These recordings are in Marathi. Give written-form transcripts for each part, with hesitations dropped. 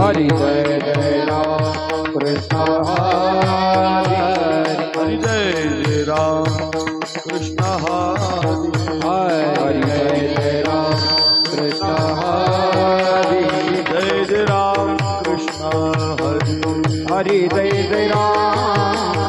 हरि जय जय राम कृष्ण हरि हरि जय जय राम कृष्ण हरि हरि जय जय राम कृष्ण हरि जय जय राम कृष्ण हरि हरि जय जय राम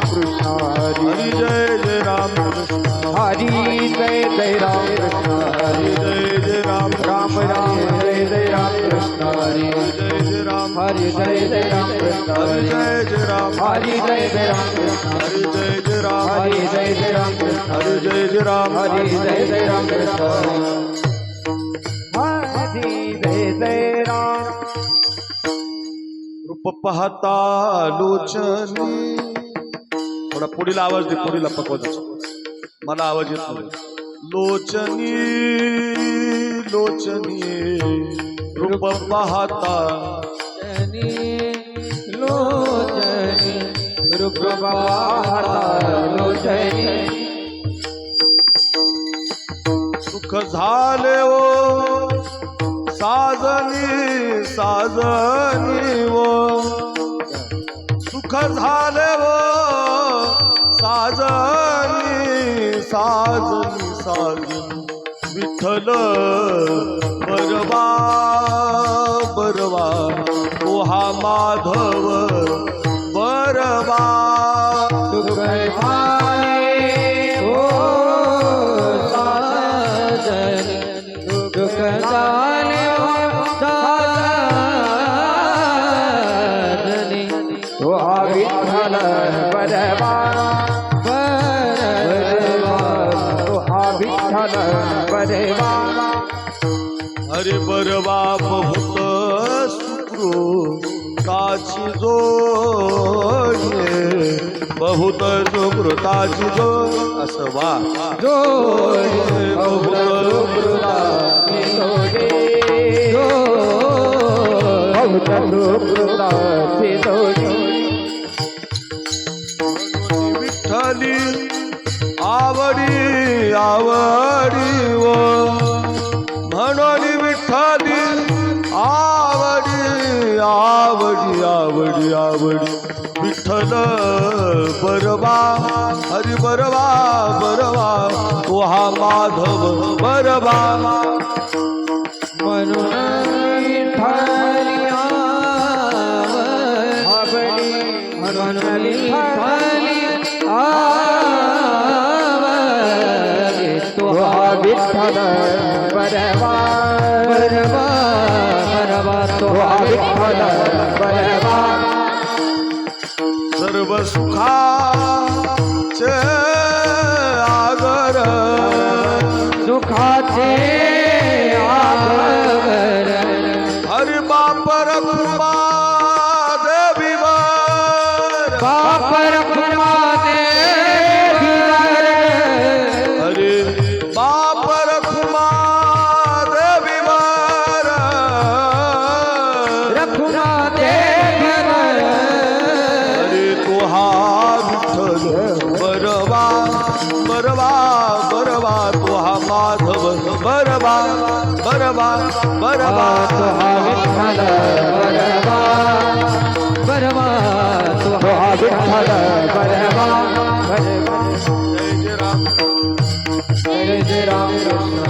कृष्ण हरि हरि जय जय राम कृष्ण हरि जय जय राम कृष्ण हरि हरि जय जय राम राम राम जय जय राम कृष्ण हरि जय जय राम हरि जय जय राम कृष्ण हरि हरि जय जय राम हरि जय जय राम कृष्ण हरि जय जय राम हरि जय जय राम कृष्ण हरि जय जय राम हरि जय जय राम कृष्ण हरि जय जय राम रूप पाहता लोचनी थोडा पुढील आवाज दे पुढील पकवायचा मला आवाज येत नाही लोचनी लोचनी रूप पाहता लोचनी रूप पाहता लोचनी सुख झाले ओ साजनी साजनी ओ सुख झाले ओ साजनी साजनी साजनी विठ्ठल बरवा बरवा ओ हा माधव बरवा सुख झाले हो साजनी सुख झाले हो साजनी हो हा विठ्ठल बरवा बरवा हो हा विठ्ठल बरवा हरे बरवा बहुत सुकृताची जोडे बहुत सुकृताची जोड असं वा जोडे बहुत सुकृताची जोडे बहुत सुकृताची जोडे विठ्ठली आवडी आवडी व म्हणून विठ्ठली आवडी आवडी आवडी आवडी विठ्ठल बरवा हरी बरवा बरवा तो हा माधव बरवा म्हणून विठ्ठली आवडी म्हणून विठ्ठली आवडी तो हा विठ्ठल बरवा बरवा बरवा तो हा विठ्ठल बरवा सर्व सुखाचे आगर सुखाचे आगर हरि बाप रखुमा देवी वर बाप रखुमा देवी वर हरि बाप रखुमा देवी वर रखुमा देवी वर हरि तो हा विठ्ठल बरवा बरवा बरवा तो हा माधव बरवा बरवा बरवा तो हा विठ्ठल बरवा बरवा तो हा विठ्ठल बरवा बरवा जय जय राम जय जय राम कृष्ण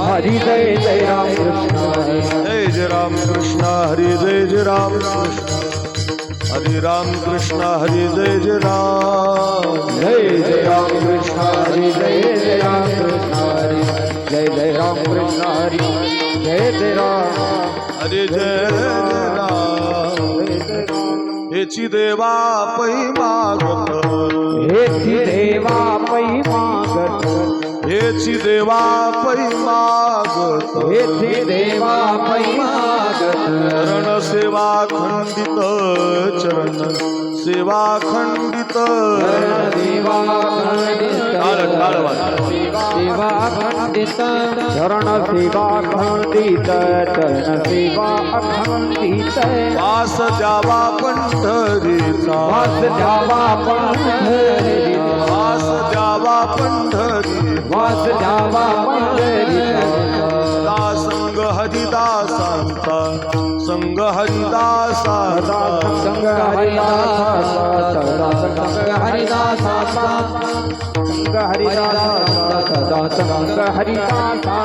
हरि जय जय राम कृष्ण हरि जय जय राम कृष्ण जय जय राम कृष्ण हरि राम कृष्ण हरि जय जय राम जय जय राम कृष्ण हरि जय जय राम कृष्ण हरि जय जय राम कृष्ण हरि जय जय राम हरि जय राम हेची देवा पै मागत हेची देवा पै मागत हेची देवा पै मागत हेची देवा पै मागत चरण सेवा खंडित चरण सेवा खंडित देवा खंडित टाळ वाज. सेवा खंडित चरण सेवा खंडित चरण सेवा अखंडित वास जावा पंढरीचा वास जावा पंढरी वास जावा पंढरी वास जावा पंढरी दासंग हरिदासांचा संग हरिदासा संग हरिदासा सदा संग हरिदासा संग हरिदासा सदा संग हरिदासा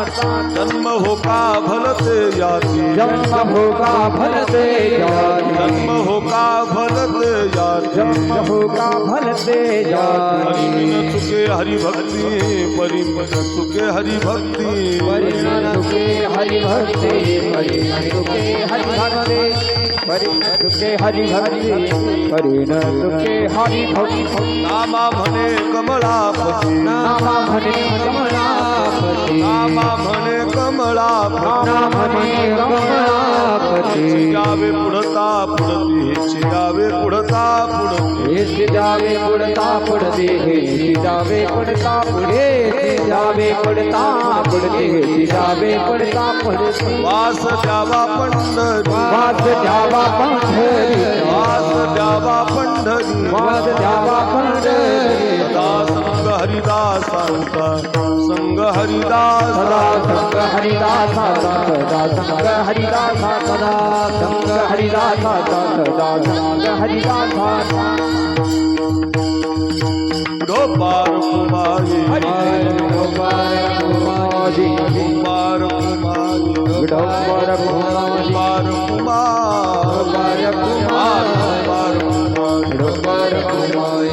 जन्म हो का भलते याती जन्म हो का भलते जाती जन्म हो का भलते याती जन्म हो का भलते जाती परिमिन चुके हरि भक्ति परिमिन चुके हरि भक्ति परिणन के हरि भक्ति परिणन के हरि भक्ति परिणन के हरि भक्ति परिणन के हरि भक्ति नामा म्हणे कमलापती नामा म्हणे कमलापती नामा म्हणे कमलापती नाम म्हणे कमलापती जावे पुढता पुढती जावे पुढता पुढती हे जावे पुढता पुढते हे जावे पुढता पुढे जावे पुढता पुढते हे जावे पुढता पुढते वास द्यावा पंढरी वास द्यावा पंढरी वास द्यावा पंढरी वास द्यावा पंढरी सदा संग हरिदासांचा संग हरिदास सदा संग हरिदासा सदा संग हरिदासा सदा संग हरिदासा सदा संग हरिदासा पार कुमारी हरि गोपाल कुमारी पार कुमारी गोपाल कुमारी पार कुमार गोपाल पार कुमारी कुमार गोपाल कुमारी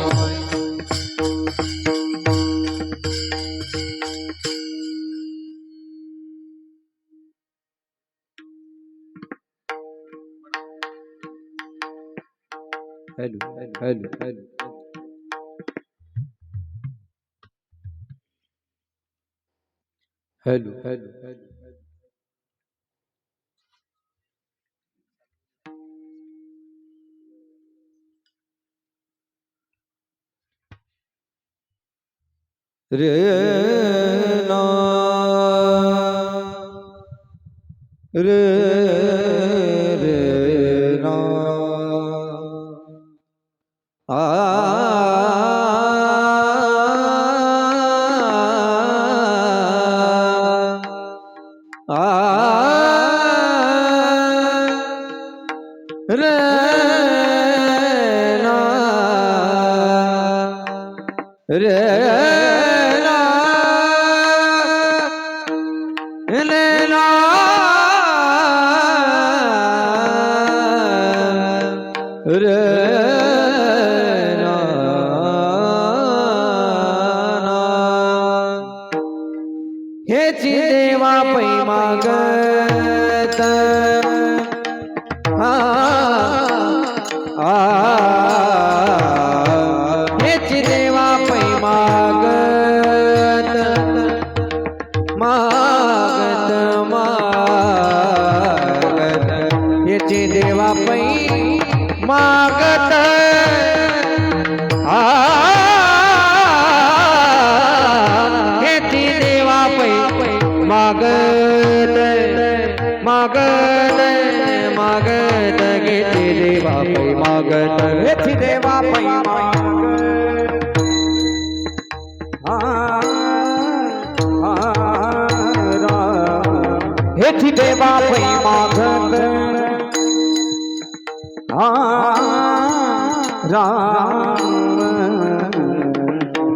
hello hello hello hello hello रे ना रे रे ना आ रे ना रे ना रे ना रे हेची देवा पै मागत हेची देवा पै मागत मागत मागत हेची देवा पै मागत हेची देवा पै मागत मागत मागत घेती देवा पै मागत घेती देवा पै हेती देवा पै मागत राम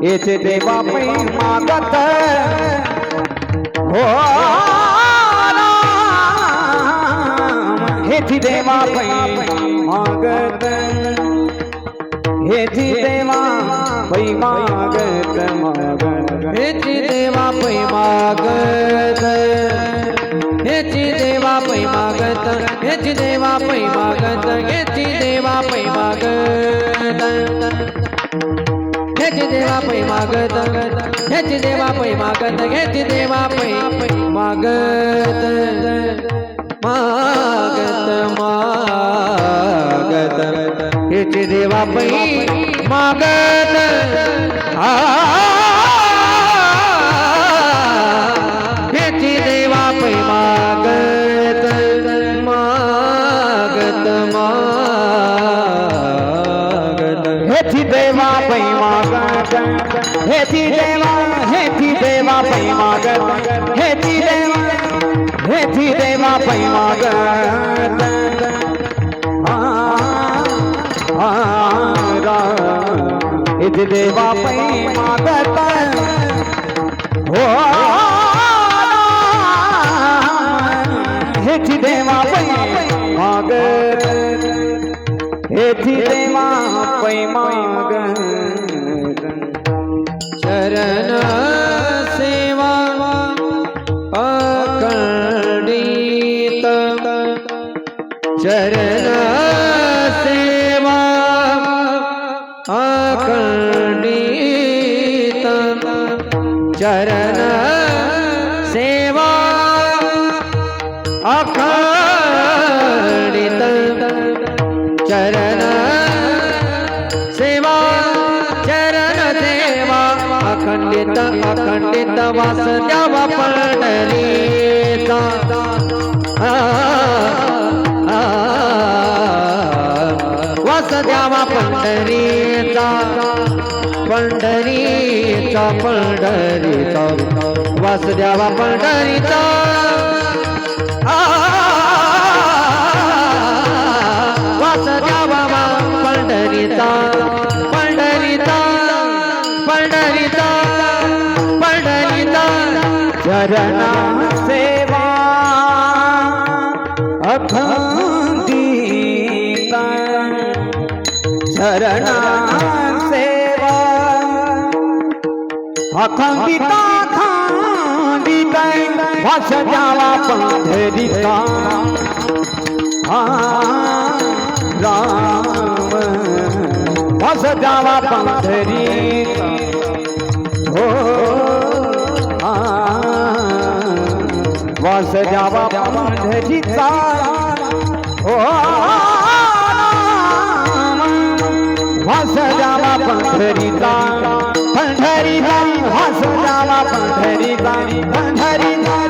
हेती देवा पै मागत हो हेची देवा पै मागत हेची देवा पै मागत मागत हेची देवा पै मागत हेची देवा पै मागत हेची देवा पै मागत हेची देवा पै मागत हेची देवा पै मागत हेची देवा पै मागत हेची देवा पै मागत मागत मागत हेची देवा पै मागत हेची देवा पै मागत मागत मागत हेची देवा पै मागत हेची देवा पै मागत हेची देवा पै मागत हेच देवा पै मागत हो हेच देवा पै मागत हेच देवा पै मागत चरण सेवा अखंडित चरण सेवा अखंडित चरण सेवा अखंडित चरण सेवा चरण सेवा अखंडित अखंडित वास द्यावा पंढरीचा वास द्यावा पंढरीचा पंढरीचा पंढरीचा वास द्यावा पंढरीचा वास द्यावा पंढरीचा पंढरीचा पंढरीचा पंढरीचा चरण सेवा अखंडित चरण सेवा अखंडित अखंडित वास द्यावा पंढरीचा राम वास द्यावा पंढरीचा हो वास द्यावा पंढरीचा हो वास द्यावा पंढरीचा पंढरीचा वास द्यावा पंढरीचा पंढरीचा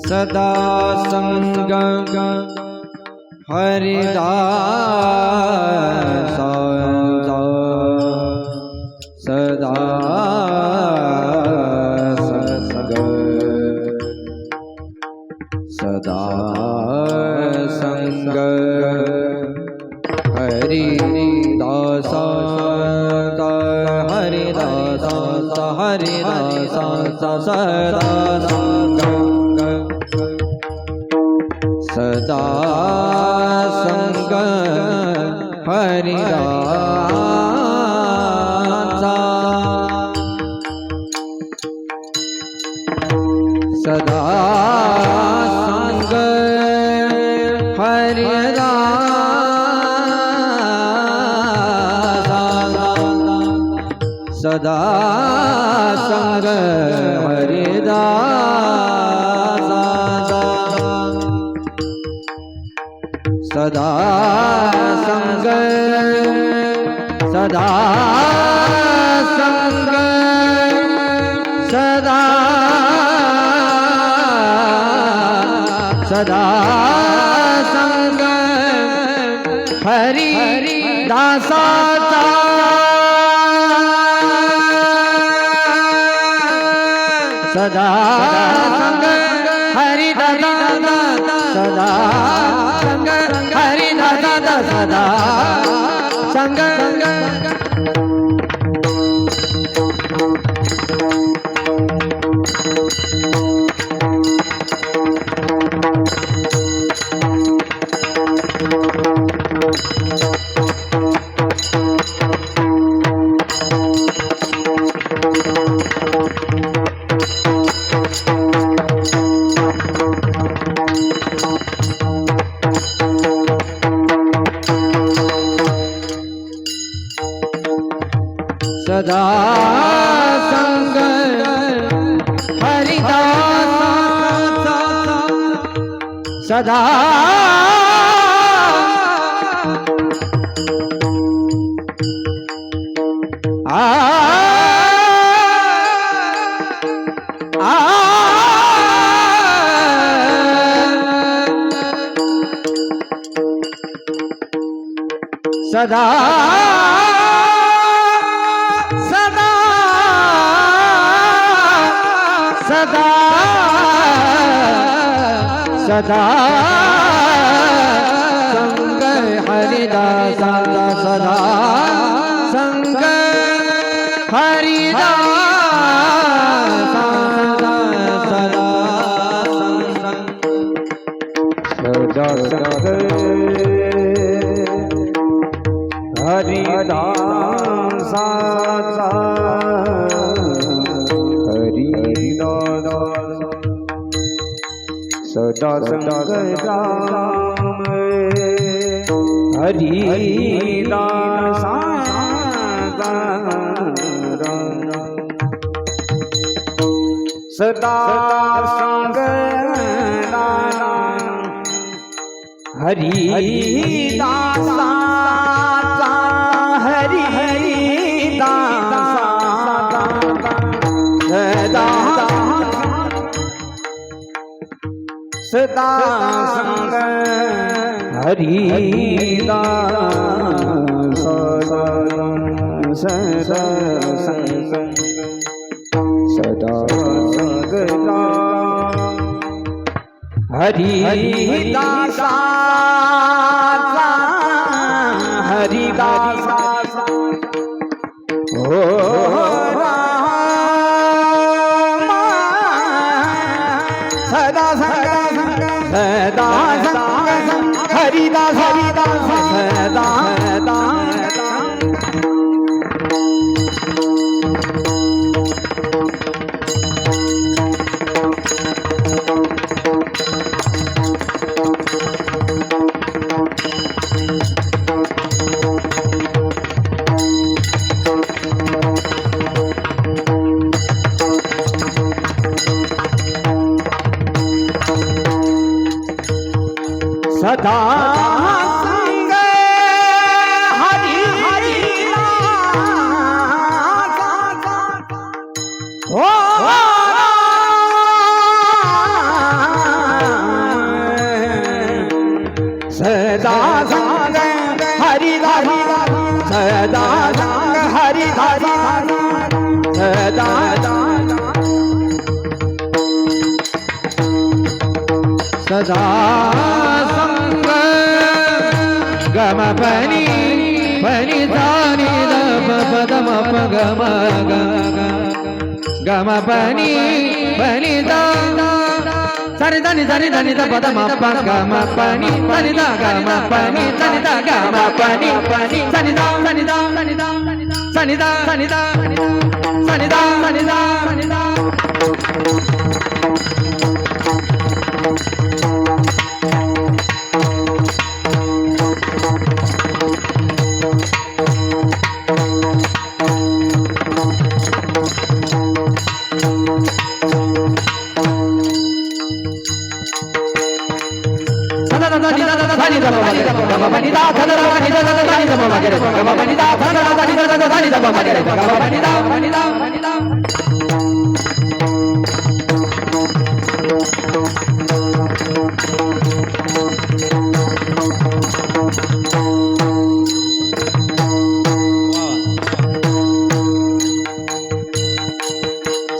सदा संग हरिदास सदा संग सदा संग हरिदास हरिदास हरिदास सदा संग सदा संग हरिदासा सदा संग हरिदासा सदा संग हरिदासा सदा संग सदा संग सदा सदा संग हरि दासाचा सदा संग हरि दादा सदा संग हरि दादा सदा संग सदा संग हरिदास सदा सदा सदा सदा सदा संग सदा संग हरिदास सदा सदा संग हरिदास सदा संग राम हरिदास सदा संग राम हरिदास सदा संग हरिदास सदा संग सदा संग हरिदास हरिदास हो सदा संग सदा संग हरिदास हरिदास सदा सदा संग हरि हो सदा संग हरिदास सदा संग हरिदास सदा सदा संग गम पनी पनी धानी दम पदम गम गम पनी पनी दा सनि धनि धनि धनि द पदम गम पनी धनि दा गम पनी धनि दा गम पनी पनी सनि दा सनि दा सनि दा सनि दा सनि दा सनि दा सनि दा सनि दा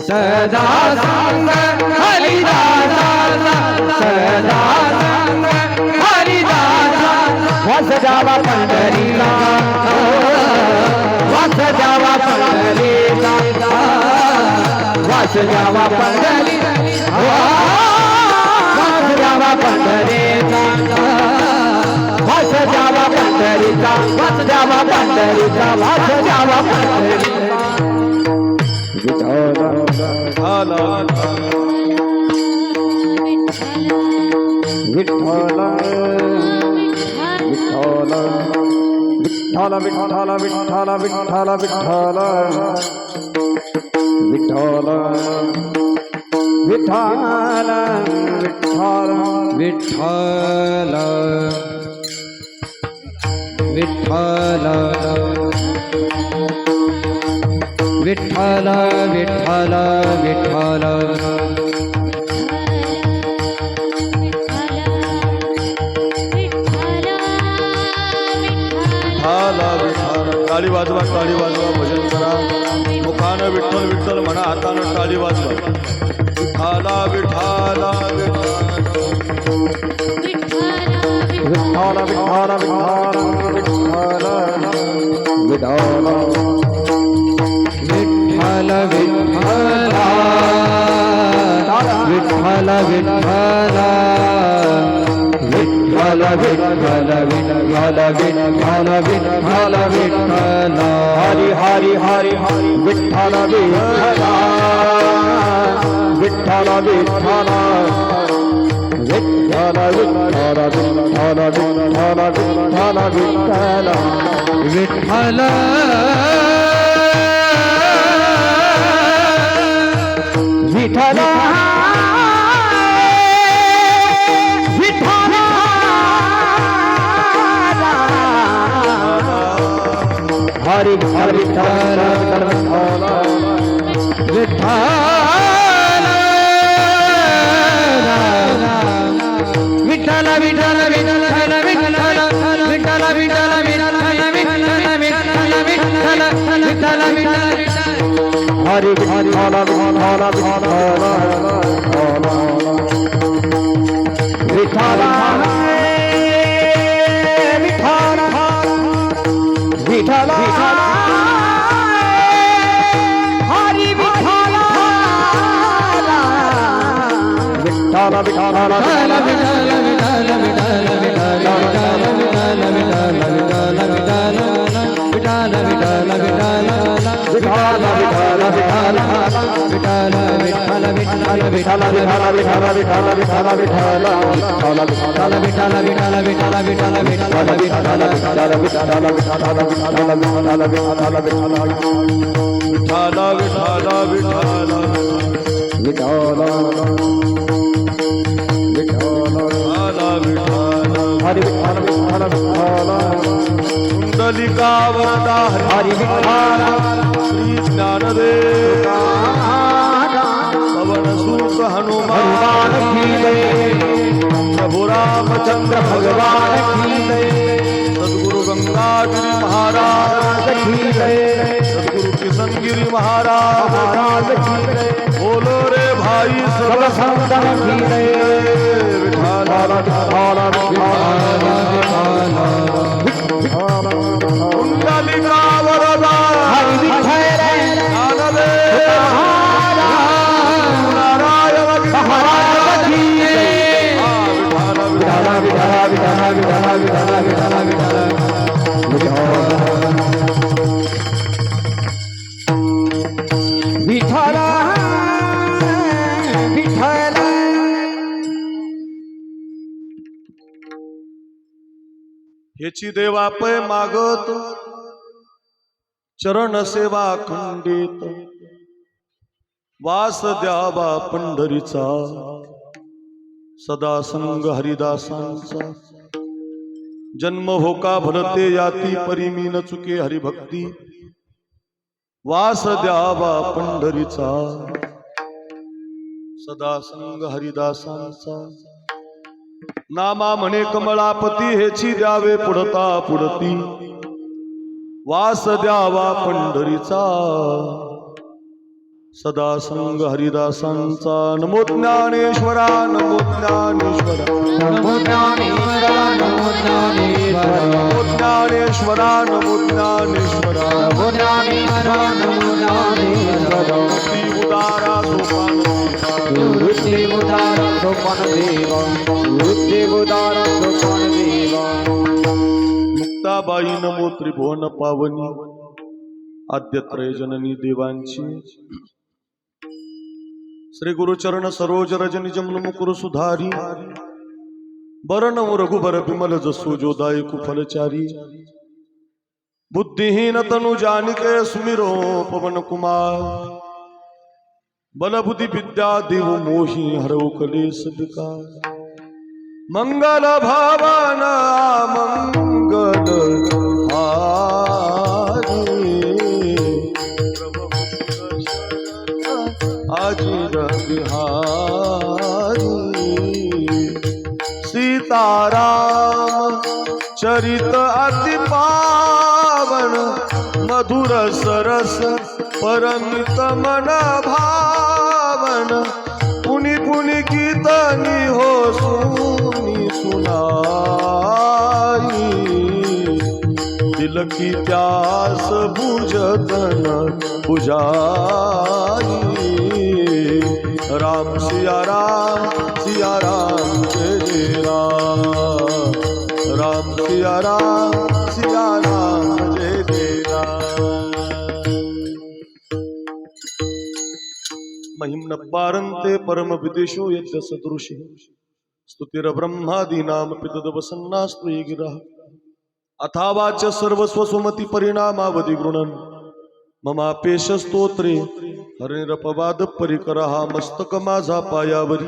सदा संग हरिदास सदा संग हरिदास वस जावा पंढरीला वस जावा पंढरीला वस जावा पंढरी वस जावा पंढरीला वस जावा पंढरीला वस जावा पंढरीला वस जावा पंढरीला विठ्ठल विठ्ठल विठ्ठल विठ्ठल विठ्ठल विठ्ठल विठ्ठल विठ्ठल विठ्ठल विठ्ठल विठ्ठल विठ्ठल विठ्ठल टाळी वाजवा भजन करा मुखानं विठ्ठल विठ्ठल म्हणा हातानं टाळी वाजवा विठाला विठाला विठ्ठल विठ्ठल विठ्ठल विठ्ठल विठ्ठल विठ्ठल विठ्ठल विठ्ठल विठ्ठल विठ्ठल विठ्ठल हरी हरी हरी हरी विठ्ठल विठ्ठल विठ्ठल विठ्ठल विठ्ठल विठ्ठल विठ्ठल विठ्ठल विठ्ठल विठ्ठल विठ्ठल हरि हरि विठ्ठल विठ्ठल विठ्ठल विठ्ठल विठ्ठल विठ्ठल विठ्ठल विठ्ठल हरि हरि विठ्ठल विठ्ठल हरि विठ्ठल विठ्ठल कुंडलिका वरदा हरि विठ्ठल श्री ज्ञानदेव पवन सुत हनुमान की जय प्रभु रामचंद्र भगवान की जय सद्गुरु गंगागिरी महाराज की जय सद्गुरु किशनगिरी महाराज की जय बोलो रे भाई सब संतन की जय कुंडलिका वरदा हरि विठ्ठल नारायण महाराज की जय विठ्ठल विठ्ठल ह्याची देवा पै मागत चरण सेवा खंडित वास द्यावा पंढरीचा सदा संग हरिदासांचा जन्म होका भरते याती परिमी न चुके हरिभक्ती वास द्यावा पंढरीचा सदा संग हरिदासांचा नामा म्हणे कमळापती हेची द्यावे पुढता पुढती वास द्यावा पंढरीचा सदा संग हरिदासांचा नमो ज्ञानेश्वरा नमो ज्ञानेश्वरा नमो ज्ञानेश्वरा नमो ज्ञानेश्वरा नमो ज्ञानेश्वरा नमो ज्ञानेश्वरा नमो ज्ञानेश्वरा नमो ज्ञानेश्वरा श्री उदारा सोपान वृत्ति उदार सोपान देव वृत्ति उदार सोपान देव मुक्ताबाई नमो त्रिभुवन पावनी आद्यत्रय जननी देवांची श्री गुरुचरण सरोज रजनी जमल मुकुर सुधारी बरनव रघुबर विमल जसो जोदाय कुफलचारी बुद्धिहीन तनु जानिके सुमिरो पवन कुमार बल बुद्धि विद्या देव मोहि हरौ कलेश विकार मंगल भावन मंगल अजिर बिहारी सीताराम चरित अति पावन मधुर सरस परमित मन भावन पुनि पुनि कीर्तनी हो सुनी सुनाई दिल की प्यास बुझत न बुझाई राम सिया राम जय जय राम राम सिया राम जय जय राम महिम्न पारंते परम विदेशो यज्ञ सदृशी स्तुतिर ब्रह्मादीनाम पितदवसन्नास्तु ये गिरः अथावाच सर्वस्व सुमती परिणामावधि गृणन् ममापेश स्तोत्रे हरिरपवाद परिकरहा मस्तक माझा पायावरी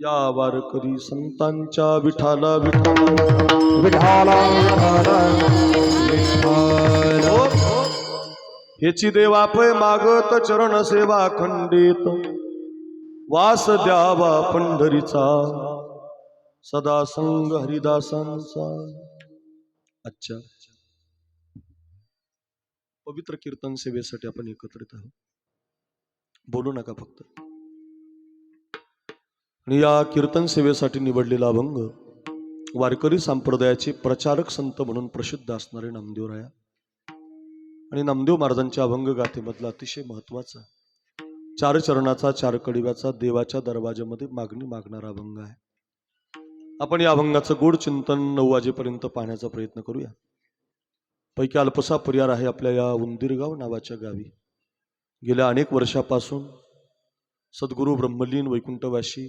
या वारकरी संतांच्या विठाला विठाला हेची देवापय मागत चरण सेवा खंडित वास द्यावा पंढरीचा सदा संग हरिदासांचा. अच्छा, पवित्र कीर्तन सेवेसाठी आपण एकत्रित आहोत. बोलू नका फक्त. आणि या कीर्तन सेवेसाठी निवडलेला अभंग वारकरी संप्रदायाचे प्रचारक संत म्हणून प्रसिद्ध असणारे नामदेवराया आणि नामदेव महाराजांच्या अभंग गाथेमधला अतिशय महत्वाचा 4 चरणाचा 4 कडव्याचा देवाच्या दरवाजामध्ये मागणी मागणारा अभंग आहे. आपण या अभंगाचं गोड चिंतन 9 वाजेपर्यंत पाहण्याचा प्रयत्न करूया. पैकी अल्पसा परिवार आहे आपल्या या उंदीरगाव नावाच्या गावी. गेल्या अनेक वर्षापासून सद्गुरू ब्रह्मलीन वैकुंठवासी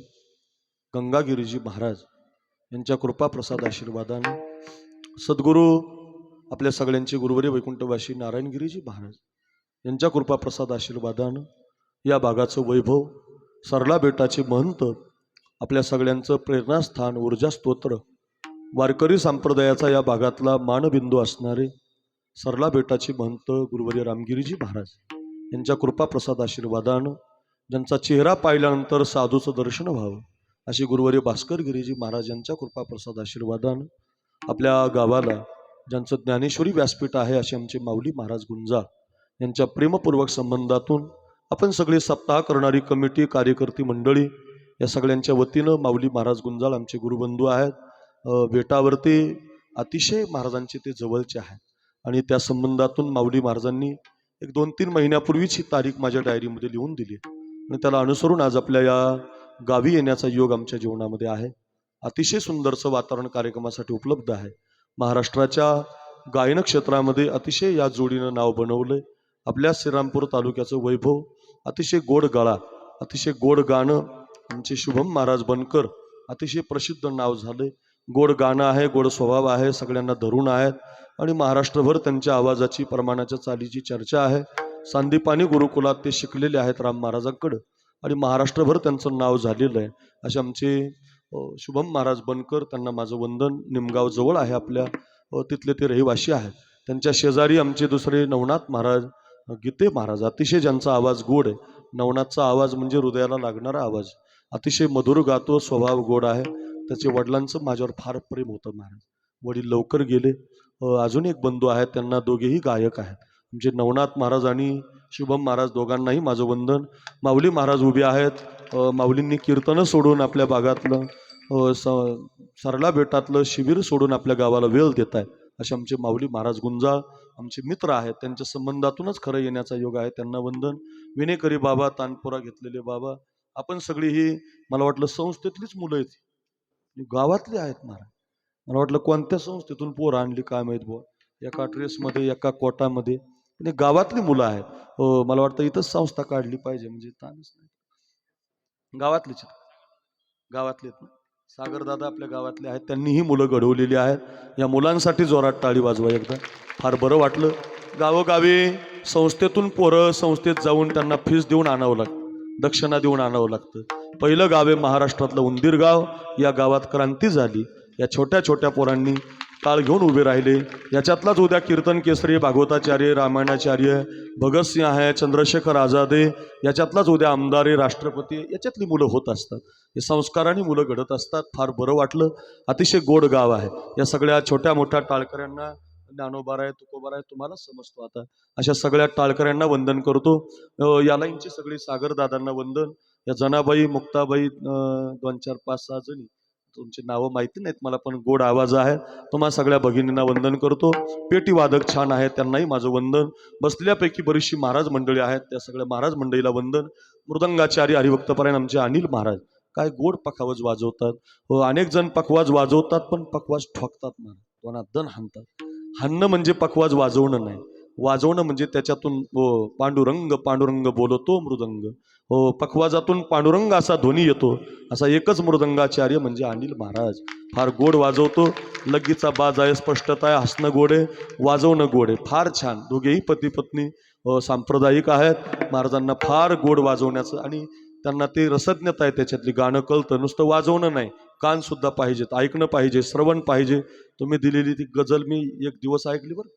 गंगागिरीजी महाराज यांच्या कृपा प्रसाद आशीर्वादाने सद्गुरू आपल्या सगळ्यांचे गुरुवर्य वैकुंठवासी नारायणगिरीजी महाराज यांच्या कृपा प्रसाद आशीर्वादानं या भागाचं वैभव सरला बेटाचे महंत आपल्या सगळ्यांचं प्रेरणास्थान ऊर्जा स्तोत्र वारकरी संप्रदायाचा या भागातला मानबिंदू असणारे सरला बेटाचे महंत गुरुवर्य रामगिरीजी महाराज यांच्या कृपा प्रसाद आशीर्वादानं ज्यांचा चेहरा पाहिल्यानंतर साधूचं दर्शन व्हावं अशी गुरुवर्य भास्कर गिरीजी महाराज यांच्या कृपा प्रसाद आशीर्वादानं आपल्या गावाला ज्यांचं ज्ञानेश्वरी व्यासपीठ आहे असे आमचे माऊली महाराज गुंजा यांच्या प्रेमपूर्वक संबंधातून आपण सगळे सप्ताह करणारी कमिटी कार्यकर्ती मंडळी या सगळ्यांच्या वतीनं माऊली महाराज गुंजाळ आमचे गुरुबंधू आहेत. बेटावरती अतिशय महाराजांचे ते जवळचे आहेत आणि त्या संबंधातून माऊली महाराजांनी एक 2-3 महिन्यापूर्वीच ही तारीख माझ्या डायरीमध्ये लिहून दिली आणि त्याला अनुसरून आज आपल्या या गावी येण्याचा योग आमच्या जीवनामध्ये आहे. अतिशय सुंदरचं वातावरण कार्यक्रमासाठी उपलब्ध आहे. महाराष्ट्राच्या गायन क्षेत्रामध्ये अतिशय या जोडीनं नाव बनवलंय. आपल्या श्रीरामपूर तालुक्याचं वैभव अतिशय गोड गळा अतिशय गोड गाणं आमचे शुभम महाराज बनकर अतिशय प्रसिद्ध नाव झाले. गोड गाणं आहे, गोड स्वभाव आहे, सगळ्यांना धरून आहेत आणि महाराष्ट्रभर त्यांच्या आवाजाची प्रमाणाच्या चालीची चर्चा आहे. सांदीपानी गुरुकुलात ते शिकलेले आहेत राम महाराजांकडं आणि महाराष्ट्रभर त्यांचं नाव झालेलं आहे. असे आमचे शुभम महाराज बनकर त्यांना माझं वंदन. निमगाव जवळ आहे आपल्या, तिथले ते रहिवासी आहेत. त्यांच्या शेजारी आमचे दुसरे नवनाथ महाराज गीते महाराज अतिशय ज्यांचा आवाज गोड आहे. नवनाथचा आवाज म्हणजे हृदयाला लागणारा आवाज, अतिशय मधुर गातो, स्वभाव गोड आहे. त्याचे वडिलांचं माझ्यावर फार प्रेम होतं. महाराज वडील लवकर गेले. अजून एक बंधू आहेत, त्यांना दोघेही गायक आहेत. म्हणजे नवनाथ महाराज आणि शुभम महाराज दोघांनाही माझं वंदन. माऊली महाराज उभे आहेत. माऊलींनी कीर्तनं सोडून आपल्या भागातलं सरला बेटातलं शिबिर सोडून आपल्या गावाला वेळ देत आहे. असे आमचे माऊली महाराज गुंजाळ आमचे मित्र आहेत. त्यांच्या संबंधातूनच खरं येण्याचा योग आहे. त्यांना वंदन. विनेकरी बाबा, तानपुरा घेतलेले बाबा, आपण सगळी ही मला वाटलं संस्थेतलीच मुलं आहेत, गावातली आहेत. महाराज मला वाटलं कोणत्या संस्थेतून पोरं आणली काय माहीत बुवा, एका ड्रेसमध्ये एका कोटामध्ये, पण गावातली मुलं आहेत. मला वाटतं इथंच संस्था काढली पाहिजे, म्हणजे ताणच नाही. गावातलीच गावातले आहेत ना. सागरदादा आपल्या गावातले आहेत, त्यांनी ही मुलं घडवलेली आहेत. या मुलांसाठी जोरात टाळी वाजवा एकदा. फार बरं वाटलं. गावोगावी संस्थेतून पोरं संस्थेत जाऊन त्यांना फीस देऊन आणावं लागतं, दक्षिणा देऊन आणावं लागतं. पहिलं गाव आहे महाराष्ट्रातलं उंदीर गाव. या गावात क्रांती झाली. या छोट्या छोट्या पोरांनी टाळ घेऊन उभे राहिले. याच्यातलाच उद्या कीर्तन केसरी, भागवताचार्य, रामायणाचार्य, भगतसिंह आहे, चंद्रशेखर आझादे, याच्यातलाच उद्या आमदार, राष्ट्रपती, याच्यातली मुलं होत असतात. हे संस्काराने मुलं घडत असतात. फार बरं वाटलं. अतिशय गोड गाव आहे. या सगळ्या छोट्या मोठ्या टाळकऱ्यांना, ज्ञानोबाराय, तुकोबाराय, तुम्हाला समजतो आता, अशा सगळ्या टाळकऱ्यांना वंदन करतो. या लाईनचे सगळे सागरदादांना वंदन. या जनाबाई, मुक्ताबाई, 2, 4, 5, 6 जणी, तुमची नावं माहिती नाहीत मला, पण गोड आवाज आहे. तुम्हा सगळ्या भगिनींना वंदन करतो. पेटी वादक छान आहे, त्यांनाही माझं वंदन. बसल्यापैकी बरीचशी महाराज मंडळी आहेत, त्या सगळ्या महाराज मंडळीला वंदन. मृदंगाचार्य हरिभक्तपरायण आमचे अनिल महाराज काय गोड पखावज वाजवतात. हो, अनेक जण पखवाज वाजवतात पण पखवाज ठोकतात महाराज, कोणा दण हाणतात. हाणणं म्हणजे पखवाज वाजवणं नाही, वाजवणं म्हणजे त्याच्यातून पांडुरंग पांडुरंग बोलतो मृदंग. हो, पखवाजातून पांडुरंग असा ध्वनी येतो. असा एकच मृदंगाचार्य म्हणजे अनिल महाराज. फार गोड वाजवतो. लगीचा बाज आहे, स्पष्टता आहे, हसणं गोड आहे, वाजवणं गोड आहे. फार छान. दोघेही पती पत्नी सांप्रदायिक आहेत. महाराजांना फार गोड वाजवण्याचं आणि त्यांना ते रसज्ञता आहे त्याच्यातली. गाणं कळतं, नुसतं वाजवणं नाही, कान सुद्धा पाहिजेत, ऐकणं पाहिजे, श्रवण पाहिजे. तुम्ही दिलेली ती गझल मी एक दिवस ऐकली बरं,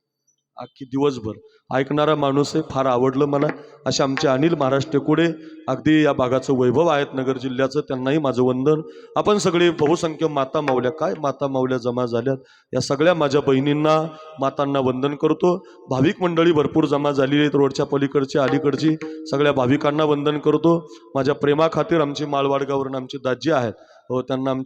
अख्खी दिवसभर ऐकणारा माणूस आहे. फार आवडलं मला. असे आमचे अनिल महाराज टेकुडे अगदी या भागाचं वैभव आहेत नगर जिल्ह्याचं, त्यांनाही माझं वंदन. आपण सगळे बहुसंख्य माता माऊल्या, काय माता माऊल्या जमा झाल्यात, या सगळ्या माझ्या बहिणींना मातांना वंदन करतो. भाविक मंडळी भरपूर जमा झालेली आहेत, रोडच्या पलीकडची अलीकडची, सगळ्या भाविकांना वंदन करतो. माझ्या प्रेमाखातीर आमची माळवाडगावरून आमची दाजी आहेत, त्यांना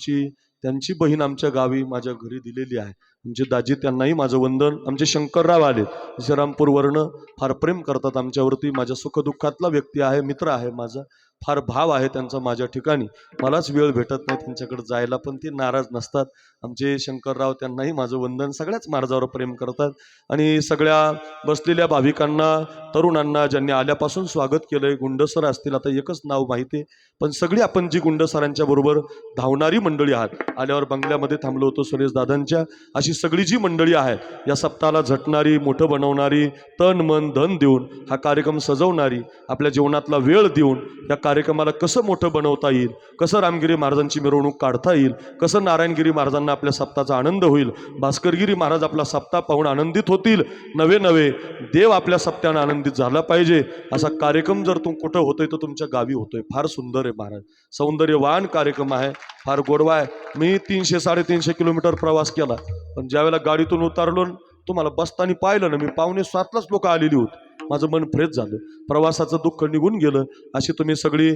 त्यांची बहीण आमच्या गावी माझ्या घरी दिलेली आहे आमचे दाजी, त्यांनाही माझं वंदन. आमचे शंकरराव आले श्रीरामपूरवरनं, फार प्रेम करतात आमच्यावरती. माझ्या सुखदुःखातला व्यक्ती आहे, मित्र आहे माझा. फार भाव आहे त्यांचा माझ्या ठिकाणी. मलाच वेळ भेटत नाही त्यांच्याकडे जायला, पण ते नाराज नसतात. आमचे शंकरराव, त्यांनाही माझं वंदन. सगळ्याच महाराजावर प्रेम करतात. आणि सगळ्या बसलेल्या भाविकांना, तरुणांना ज्यांनी आल्यापासून स्वागत केलंय, गुंडसर असतील, आता एकच नाव माहिती आहे, पण सगळी आपण जी गुंडसरांच्या बरोबर धावणारी मंडळी आहात, आल्यावर बंगल्यामध्ये थांबलो होतो सुरेश दादांच्या, अशी सगळी जी मंडळी आहे, या सप्ताहाला झटणारी, मोठं बनवणारी, तन मन धन देऊन हा कार्यक्रम सजवणारी, आपल्या जीवनातला वेळ देऊन या कार्यक्रमाला कसं मोठं बनवता येईल, कसं रामगिरी महाराजांची मिरवणूक काढता येईल, कसं नारायणगिरी महाराजांना आपल्या सप्ताहाचा आनंद होईल, भास्करगिरी महाराज आपला सप्ताह पाहून आनंदित होतील, नवे नवे देव आपल्या सप्त्यानं आनंदित झाला पाहिजे, असा कार्यक्रम जर कुठं होतोय तर तुमच्या गावी होतोय. फार सुंदर आहे महाराज, सौंदर्यवान कार्यक्रम आहे, फार गोडवा आहे. मी 300-350 किलोमीटर प्रवास केला, पण ज्यावेळेला गाडीतून उतरलो, तुम्हाला बसताना पाहिलं ना, मी 6:45लाच लोक आलेली होती. माझं मन फ्रेश झालं, प्रवासाचं दुःख निघून गेलं. अशी तुम्ही सगळी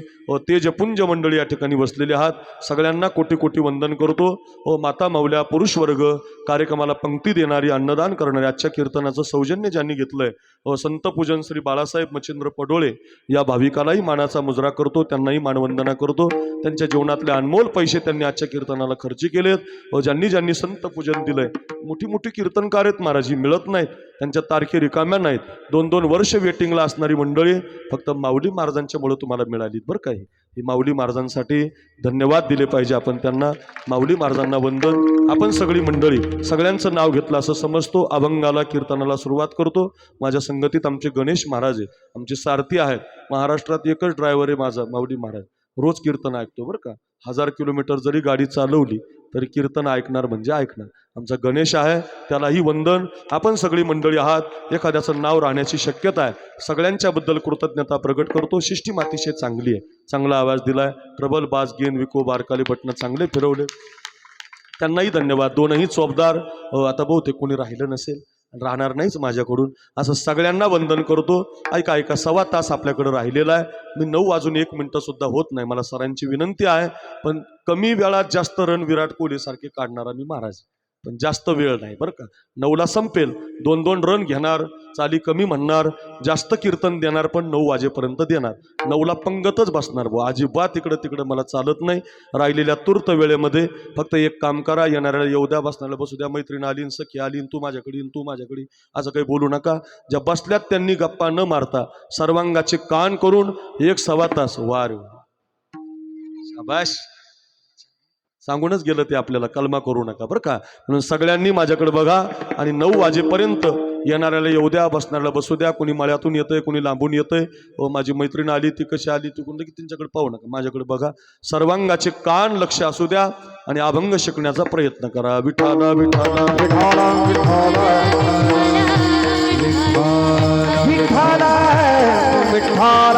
तेजपुंज मंडळी या ठिकाणी बसलेली आहात. सगळ्यांना कोटी कोटी वंदन करतो. माता माऊल्या, पुरुष वर्ग, कार्यक्रमाला पंक्ती देणारी, अन्नदान करणारी, आजच्या कीर्तनाचं सौजन्य ज्यांनी घेतलंय, संत पूजन श्री बाळासाहेब मच्छिंद्र पडोळे, या भाविकालाही मानाचा मुजरा करतो, त्यांनाही मानवंदना करतो. त्यांच्या जीवनातले अनमोल पैसे त्यांनी आजच्या कीर्तनाला खर्ची केलेत. ज्यांनी ज्यांनी संत पूजन दिलंय, मोठी मोठी कीर्तनकार आहेत महाराजी, मिळत नाहीत, त्यांच्या तारखे रिकाम्या नाहीत. 2-2 वर्ष वेटिंगला असणारी मंडळी फक्त माऊली महाराजांच्या मुळे तुम्हाला मिळाली बरं का. ही माऊली महाराजांसाठी धन्यवाद दिले पाहिजे आपण त्यांना. माऊली महाराजांना वंदन. आपण सगळी मंडळी सगळ्यांचं नाव घेतलं असं समजतो. अभंगाला, कीर्तनाला सुरुवात करतो. माझ्या संगतीत आमचे गणेश महाराज आहे, आमचे सारथी आहेत. महाराष्ट्रात एकच ड्रायव्हर आहे माझा, माऊली महाराज. रोज कीर्तन ऐकतो बरं का. 1000 किलोमीटर जरी गाडी चालवली तरी कीर्तन ऐकणार म्हणजे ऐकणार. आमचा गणेश आहे, त्यालाही वंदन. आपण सगळी मंडळी आहात, एखाद्याचं नाव राहण्याची शक्यता आहे. सगळ्यांच्याबद्दल कृतज्ञता प्रकट करतो. सिस्टीम अतिशय चांगली आहे, चांगला आवाज दिलाय. ट्रबल, बास, गेन, विको, बारकाली बटणं चांगले फिरवले, त्यांनाही धन्यवाद. दोनही चोपदार. आता बहुतेक कोणी राहिलं नसेल, राहणार नाहीच माझ्याकडून, असं सगळ्यांना वंदन करतो. ऐका 1.25 तास आपल्याकडे राहिलेला आहे. मी 9 वाजून 1 मिनिटं सुद्धा होत नाही. मला सरांची विनंती आहे, पण कमी वेळात जास्त रन विराट कोहली सारखे काढणारा मी महाराज, पण जास्त वेळ नाही बरं का. 9ला संपेल, 2-2 रन घेणार, चाली कमी म्हणणार, जास्त कीर्तन देणार, पण 9 वाजेपर्यंत देणार. 9ला पंगतच बसणार भाऊ, अजिबात इकडं तिकडं मला चालत नाही. राहिलेल्या तूर्त वेळेमध्ये फक्त एक काम करा, येणाऱ्याला येऊ द्या, बसणाऱ्याला बसू द्या. मैत्रीण आली, सखी आली, तू माझ्याकडे, तू माझ्याकडे, असं काही बोलू नका. ज्या बसल्यात त्यांनी गप्पा न मारता सर्वांगाचे कान करून 1-1.25 तास वार. शाबाश, सांगूनच गेलं ते आपल्याला, कलमा करू नका बरं का. म्हणून सगळ्यांनी माझ्याकडे बघा आणि 9 वाजेपर्यंत येणाऱ्याला येऊ द्या, बसणाऱ्याला बसू द्या. कोणी मळ्यातून येतंय, कोणी लांबून येतंय. माझी मैत्रीण आली, ती कशी आली, ती कोणतं की त्यांच्याकडे पाहू नका, माझ्याकडे बघा. सर्वांगाचे कान लक्ष असू द्या आणि अभंग शिकण्याचा प्रयत्न करा. विठाला विठाला विठाला विठाला विठाला विठाला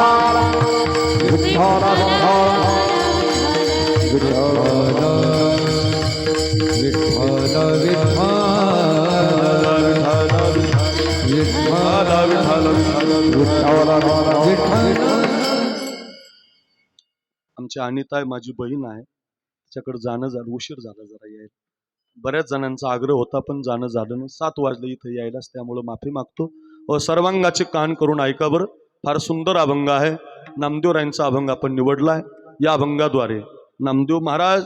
आमची अनिता आहे, माझी बहीण आहे, तिच्याकडे जाणं झालं, उशीर झाला जरा यायला. बऱ्याच जणांचा आग्रह होता पण जाणं झालं नाही. 7 वाजले इथं यायलाच, त्यामुळं माफी मागतो. सर्वांगाचे कान करून ऐका बरं. फार सुंदर अभंग आहे. नामदेवरायांचा अभंग आपण निवडलाय. या अभंगाद्वारे नामदेव महाराज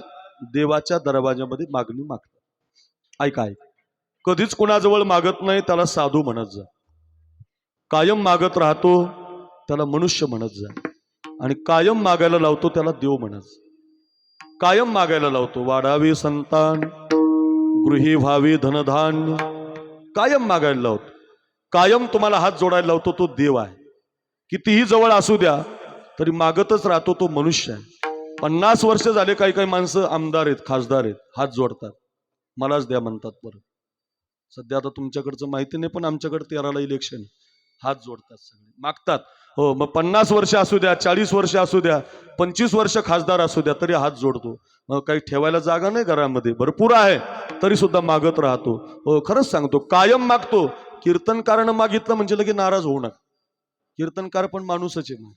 देवाच्या दरवाजामध्ये मागणी मागतात. ऐका ऐक, कधीच कोणाजवळ मागत नाही त्याला साधू म्हणत जा. कायम मागत राहतो त्याला मनुष्य म्हणत जा. आणि कायम मागायला लावतो त्याला देव म्हणत जा. कायम मागायला लावतो, वाढावे संतान, गृही व्हावे धनधान्य, कायम मागायला लावतो. कायम तुम्हाला हात जोडायला लावतो तो देव आहे. कितीही जवळ असू द्या तरी मागतच राहतो तो मनुष्य आहे. 50 वर्ष झाले काही काही माणसं आमदार आहेत, खासदार आहेत, हात जोडतात, मलाच द्या म्हणतात. परत सध्या आता तुमच्याकडचं माहिती नाही, पण आमच्याकडे 13ला इलेक्शन, हात जोडतात, सगळे मागतात. हो, मग 50 वर्ष असू द्या, 40 वर्ष असू द्या, 25 वर्ष खासदार असू द्या, तरी हात जोडतो. मग काही ठेवायला जागा नाही घरामध्ये, भरपूर आहे, तरी सुद्धा मागत राहतो. हो, खरंच सांगतो, कायम मागतो. कीर्तनकारानं मागितलं म्हणजे लगे नाराज होऊ नका. कीर्तनकार पण माणूसच आहे.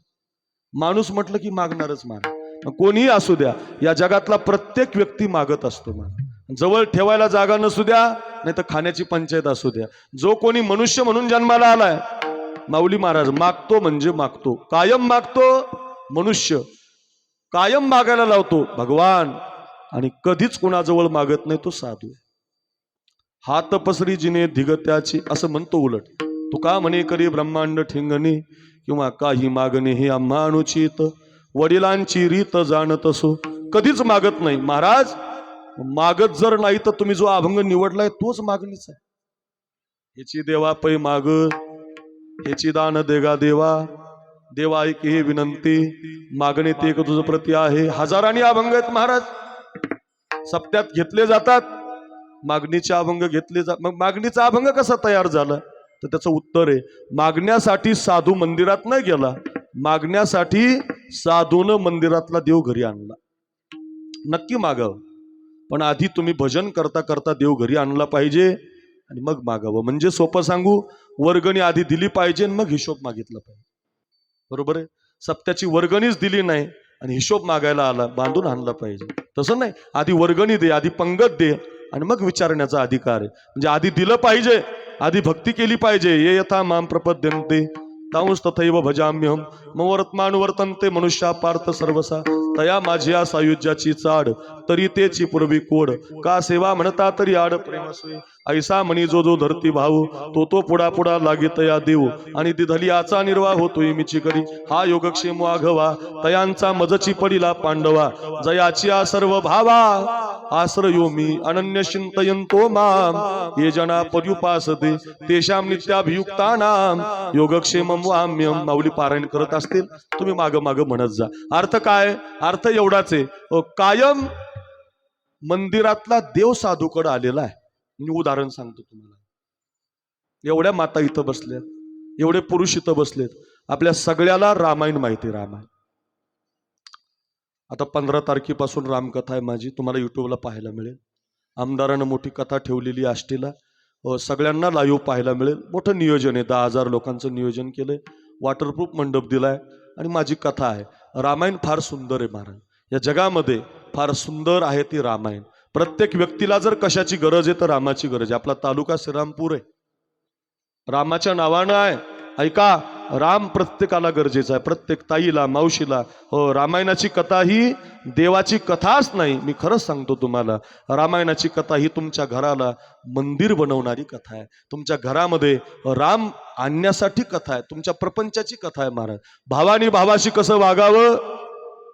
माणूस म्हटलं की मागणारच महाराज. कोणीही असू द्या, या जगातला प्रत्येक व्यक्ती मागत असतो महाराज. जवळ ठेवायला जागा नसू द्या, नाही तर खाण्याची पंचायत असू द्या, जो कोणी मनुष्य म्हणून जन्माला आलाय, माऊली महाराज मागतो म्हणजे मागतो, कायम मागतो. मनुष्य कायम मागायला लावतो भगवान, आणि कधीच कोणाजवळ मागत नाही तो साधू. हात पसरी जिने धिगत्याची, असं म्हणतो. उलट तुका म्हणे करी ब्रह्मांड ठिंगणे, किंवा काही मागणे हे आम्हा अनुचित, वडिलांची रीत जाणत असो. कधीच मागत नाही महाराज. मागत जर नाही तर तुम्ही जो अभंग निवडलाय तोच मागणीच आहे. ह्याची देवा पै माग, ह्याची दान देगा देवा, देवा ऐक हे विनंती, मागणे ते एक तुझं प्रती आहे. हजारांनी अभंग आहेत महाराज, सप्त्यात घेतले जातात. मागणीचे अभंग घेतले जातात. मग मागणीचा अभंग कसा तयार झाला, तर त्याचं उत्तर आहे, मागण्यासाठी साधू मंदिरात नाही गेला, मागण्यासाठी साधूनं मंदिरातला देव घरी आणला. नक्की मागावं, पण आधी तुम्ही भजन करता करता देव घरी आणला पाहिजे आणि मग मागावं. म्हणजे सोपं सांगू, वर्गणी आधी दिली पाहिजे आणि मग हिशोब मागितला पाहिजे. बरोबर आहे. सप्त्याची वर्गणीच दिली नाही आणि हिशोब मागायला आला, बांधून आणला पाहिजे. तसं नाही, आधी वर्गणी दे, आधी पंगत दे आणि मग विचारण्याचा अधिकार आहे. म्हणजे आधी दिलं पाहिजे, आधी भक्ती केली पाहिजे. ये यथा माम प्रपद्यन्ते तांस तथैव भजाम्यहम मम वर्तमानुवर्तन्ते मनुष्या पार्थ सर्वसा, तया माझ्या सायुज्याची चाड, तरी तेची पूर्वी कोड, का सेवा म्हणता तरी आड प्रेमस्वे, ऐसा म्हणी जो जो धरती भाऊ, तो तो पुढा पुढा लागे तया देऊ, आणि दिधली आचा निर्वाह होतोय मिची करी, हा योगक्षेम वाघवा, तयांचा मजची पडिला पांडवा, जयाची आ सर्व भावा, आश्रयो मी अनन्य चिंतयन्तो माम, ये जना पर्युपासते तेषां नित्याभियुक्तानाम योगक्षेमम वाम्यम. माऊली पारायण करत असतील तुम्ही माग माग म्हणत जा. अर्थ काय? अर्थ एवढाच आहे, कायम मंदिरातला देव साधूकडे आलेला आहे. मी उदाहरण सांगतो तुम्हाला. एवढ्या माता इथं बसल्यात, एवढे पुरुष इथं बसलेत, आपल्या सगळ्याला रामायण माहिती. रामायण आता 15 तारखेपासून रामकथा आहे माझी, तुम्हाला युट्यूबला पाहायला मिळेल. आमदारानं मोठी कथा ठेवलेली आष्टीला, सगळ्यांना लाईव्ह पाहायला मिळेल. मोठं नियोजन आहे, 10,000 लोकांचं नियोजन केलंय, वॉटरप्रूफ मंडप दिलाय आणि माझी कथा आहे. रामायण फार सुंदर आहे महाराज. या जगामध्ये फार सुंदर आहे ती रामायण. प्रत्येक व्यक्तीला जर कशाची गरज आहे तर रामाची गरज आहे. आपला तालुका श्रीरामपूर आहे, रामाच्या नावानं आहे. ऐका, राम प्रत्येकाला गरजेचा आहे, प्रत्येक ताईला, मावशीला. हो, रामायणाची कथा ही देवाची कथाच नाही, मी खरंच सांगतो तुम्हाला, रामायणाची कथा ही तुमच्या घराला मंदिर बनवणारी कथा आहे. तुमच्या घरामध्ये राम आणण्यासाठी कथा आहे, तुमच्या प्रपंचाची कथा आहे महाराज. भावानी भावाशी कसं वागावं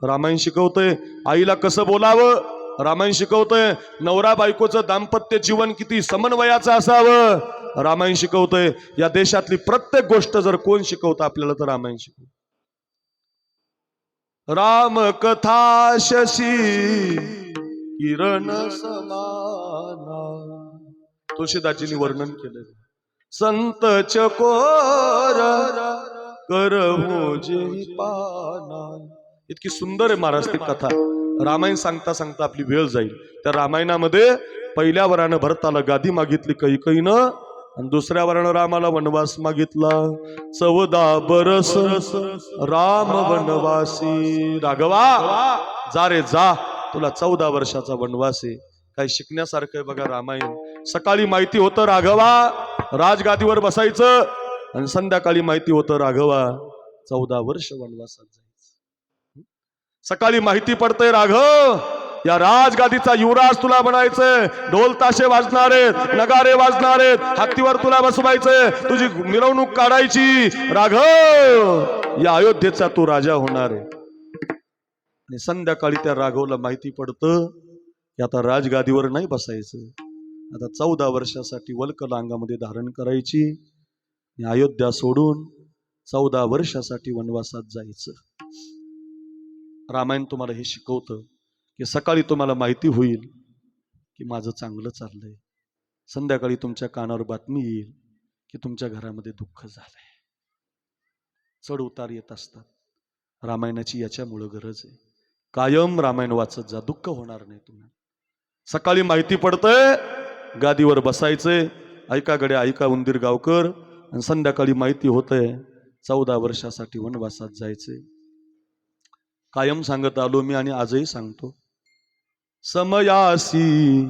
रामायण शिकवतंय, आईला कसं बोलावं रामायण शिकवतंय, नवरा बायकोचं दाम्पत्य जीवन किती समन्वयाचं असावं रामायण शिकवतंय. या देशातली प्रत्येक गोष्ट जर कोण शिकवतं आपल्याला तर रामायण शिकवतं. राम कथा शशी किरण समाना, तुळशीदासजींनी वर्णन केलं. संत चकोर करहु जे पाना, इतकी सुंदर आहे महाराज ती कथा. रामायण सांगता सांगता आपली वेळ जाईल. त्या रामायणामध्ये पहिल्या वरानं भरताला गादी मागितली कैकईनं, आणि दुसऱ्या वरानं रामाला वनवास मागितला. 14 बरस राम वनवासी. राघवा जा रे जा, तुला 14 वर्षाचा वनवास आहे. काही शिकण्यासारखं आहे बघा रामायण. सकाळी माहिती होतं राघवा राजगादीवर बसायचं, आणि संध्याकाळी माहिती होतं राघवा 14 वर्ष वनवासात जायचं. सकाळी माहिती पडतंय राघव, या राजगादीचा युवराज तुला बनायचंय. ढोल ताशे वाजणार आहेत, नगारे वाजणार आहेत, हत्तीवर तुला बसवायचंय, तुझी मिरवणूक काढायची. राघव, या अयोध्येचा तू राजा होणार आहे. आणि संध्याकाळी त्या राघवला माहिती पडतं की आता राजगादीवर नाही बसायचं, आता 14 वर्षासाठी वल्कल अंगामध्ये धारण करायची आणि अयोध्या सोडून 14 वर्षासाठी वनवासात जायचं. रामायण तुम्हाला हे शिकवतं की सकाळी तुम्हाला माहिती होईल की माझं चांगलं चाललंय, संध्याकाळी तुमच्या कानावर बातमी येईल की तुमच्या घरामध्ये दुःख झालंय. चढ उतार येत असतात. रामायणाची याच्यामुळं गरज आहे. कायम रामायण वाचत जा, दुःख होणार नाही तुम्हाला. सकाळी माहिती पडतंय गादीवर बसायचंय, ऐका गड्या ऐका उंदीर गावकर. आणि संध्याकाळी माहिती होतंय 14 वर्षासाठी वनवासात जायचंय. कायम सांगत आलो मी आणि आजही सांगतो, समयासी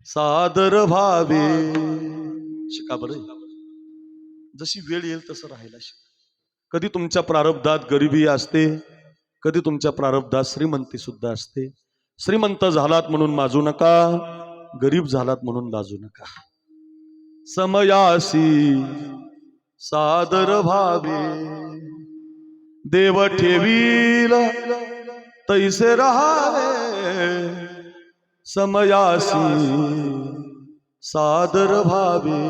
सादर भावे. शिका बरं, जशी वेळ येईल तसं राहायला शिका. कधी तुमच्या प्रारब्धात गरिबी असते, कधी तुमच्या प्रारब्धात श्रीमंती सुद्धा असते. श्रीमंत झालात म्हणून माजू नका, गरीब झालात म्हणून लाजू नका. समयासी सादर भावे, देव ठेवील तैसे राहावे. समयासी सादर भावे.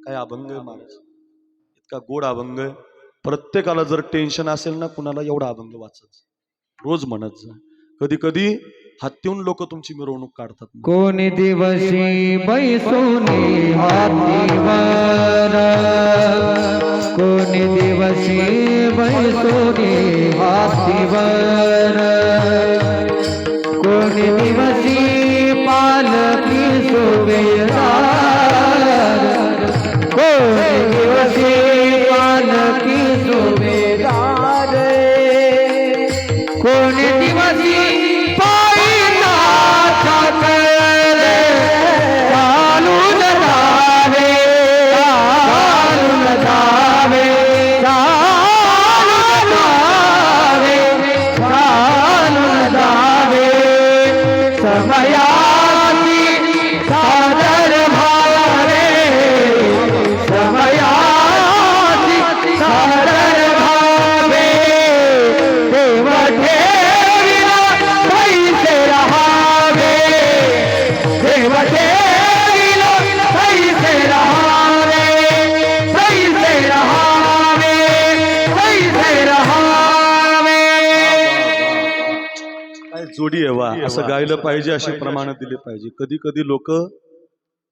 काय अभंग आहे महाराज, इतका गोड अभंग आहे. प्रत्येकाला जर टेन्शन असेल ना कुणाला, एवढा अभंग वाचत रोज म्हणत जा. कधी कधी हत्तीहून लोक तुमची मिरवणूक काढतात. कोणी दिवशी बैसोनी हातीवर, कोणी दिवशी बैसोनी हातीवर, कोणी दिवशी पालकी सुभेदार, कोणी दिवशी पालकी सुभेदार, कोणी दिवशी जोडी आहे वा, असं गायलं पाहिजे, अशी प्रमाण दिले पाहिजे. कधी कधी लोक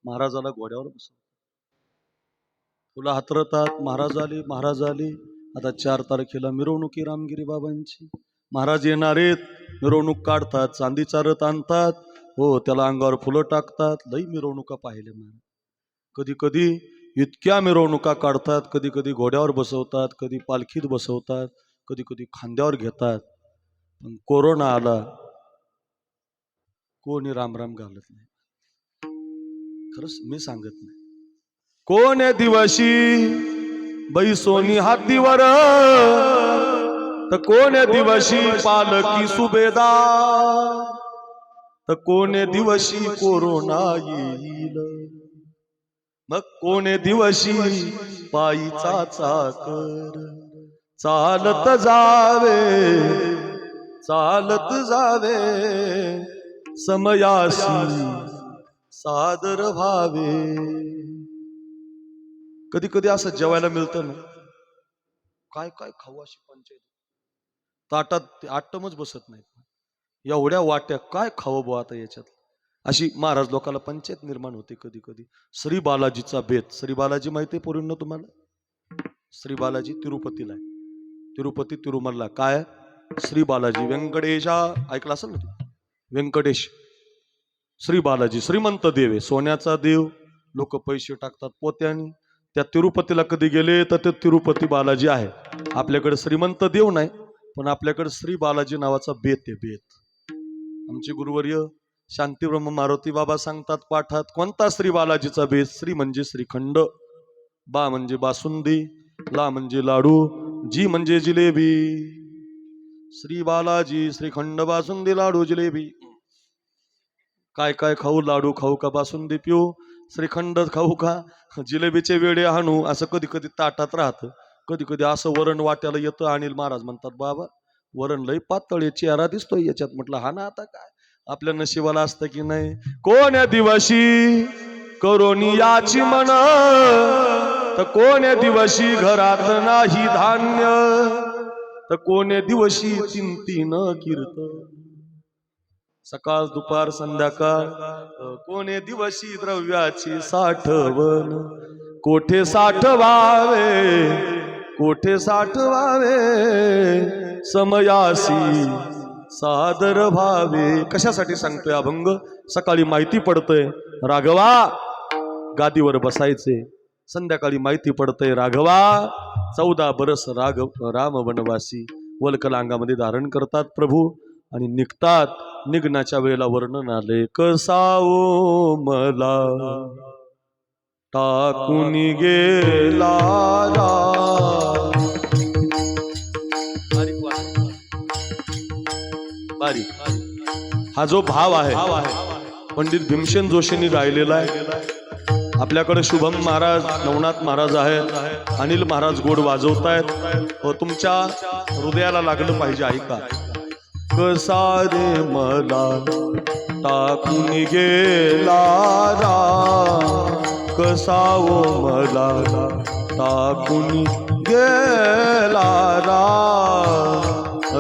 महाराजाला घोड्यावर बसवतात, तुला हातरतात. महाराज आले, महाराज आले. आता 4 तारखेला मिरवणुकी रामगिरी बाबांची. महाराज येणार आहेत, मिरवणूक काढतात, चांदीचा रथ आणतात, हो त्याला अंगावर फुलं टाकतात. लई मिरवणुका पाहिल्या महाराज. कधी कधी इतक्या मिरवणुका काढतात, कधी कधी घोड्यावर बसवतात, कधी पालखीत बसवतात, कधी कधी खांद्यावर घेतात. पण कोरोना आला, कोणी रामराम घालत नाही. खरंच मी सांगत नाही. कोण दिवशी बैसोनी हातीवर, तर कोण दिवशी पालकी सुभेदार, तर कोण दिवशी कोरोना येईल, मग कोण दिवशी पायीचा चाकर चालत जावे, चालत जावे. समयासी सादर भावे. कधी कधी असं जेवायला मिळतं ना, काय काय खाऊ अशी पंचायत, ताटात आटमच बसत नाही. एवढ्या वाट्या काय खावं बुवा आता याच्यात, अशी महाराज लोकांना पंचायत निर्माण होते. कधी कधी श्री बालाजीचा बेत. श्री बालाजी माहिती आहे पोरींनो तुम्हाला? श्री बालाजी तिरुपतीला आहे, तिरुपती तिरुमलला. काय श्री बालाजी व्यंकटेशा ऐकला असेल ना, व्यंकटेश श्री बालाजी श्रीमंत देव आहे, सोन्याचा देव. लोक पैसे टाकतात पोत्यानी. त्या तिरुपतीला कधी गेले तर ते तिरुपती बालाजी आहे. आपल्याकडे श्रीमंत देव नाही, पण आपल्याकडे श्री बालाजी नावाचा बेत आहे, बेत. आमचे गुरुवर्य शांतीब्रह्म मारुती बाबा सांगतात पाठात, कोणता श्री बालाजीचा बेत? श्री म्हणजे श्रीखंड, बा म्हणजे बासुंदी, ला म्हणजे लाडू, जी म्हणजे जिलेबी. श्री बालाजी श्रीखंड बासुंदी लाडू जिलेबी. काय काय खाऊ? लाडू खाऊ का बासुंदी पिऊ? श्रीखंड खाऊ का जिलेबीचे वेडे आणू? असं कधी कधी ताटात राहतं. कधी कधी असं वरण वाट्याला येतं. अनिल महाराज म्हणतात, बाबा वरण लई पातळ आहे, चेहरा दिसतोय याच्यात. म्हटलं हा ना, आता काय आपल्या नशिबाला असतं की नाही. कोण्या दिवशी करोनी याची मन, तर कोण्या दिवशी घरात नाही धान्य, तर कोण्या दिवशी तीन तीन कीर्तन. सकाळ दुपार संध्याकाळ. कोण्या दिवशी द्रव्याची साठवण, कोठे साठवावे, कोठे साठवावे, समयासी सादर व्हावे. कशासाठी सांगतोय अभंग? सकाळी माहिती पडतंय राघवा गादीवर बसायचे, संध्याकाळी माहिती पडतंय राघवा 14 बरस राम वनवासी. वल्कलांगामध्ये धारण करतात प्रभू आणि निघतात. निघण्याच्या वेळेला वर्णन आले, कसाओ मला टाकून गेला बारीक. हा जो भाव आहे पंडित भीमसेन जोशींनी गायलेला आहे. आपल्याकडे शुभम महाराज, नवनाथ महाराज आहेत, अनिल महाराज गोड वाजवतायत. तुमच्या हृदयाला लागलं पाहिजे, ऐका. कसा रे मला टाकून गेला कसा ओ मला टाकून गेला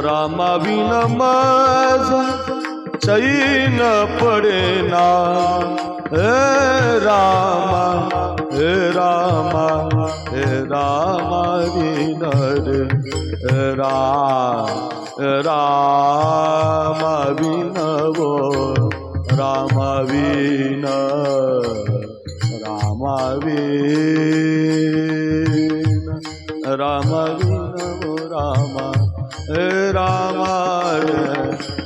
रामाविन माझा चैन पडेना. हे रामा, हे रामा, हे रामा विन रे रामा विन वो Rama win, Rama win, Rama win वो रामा, हे रामा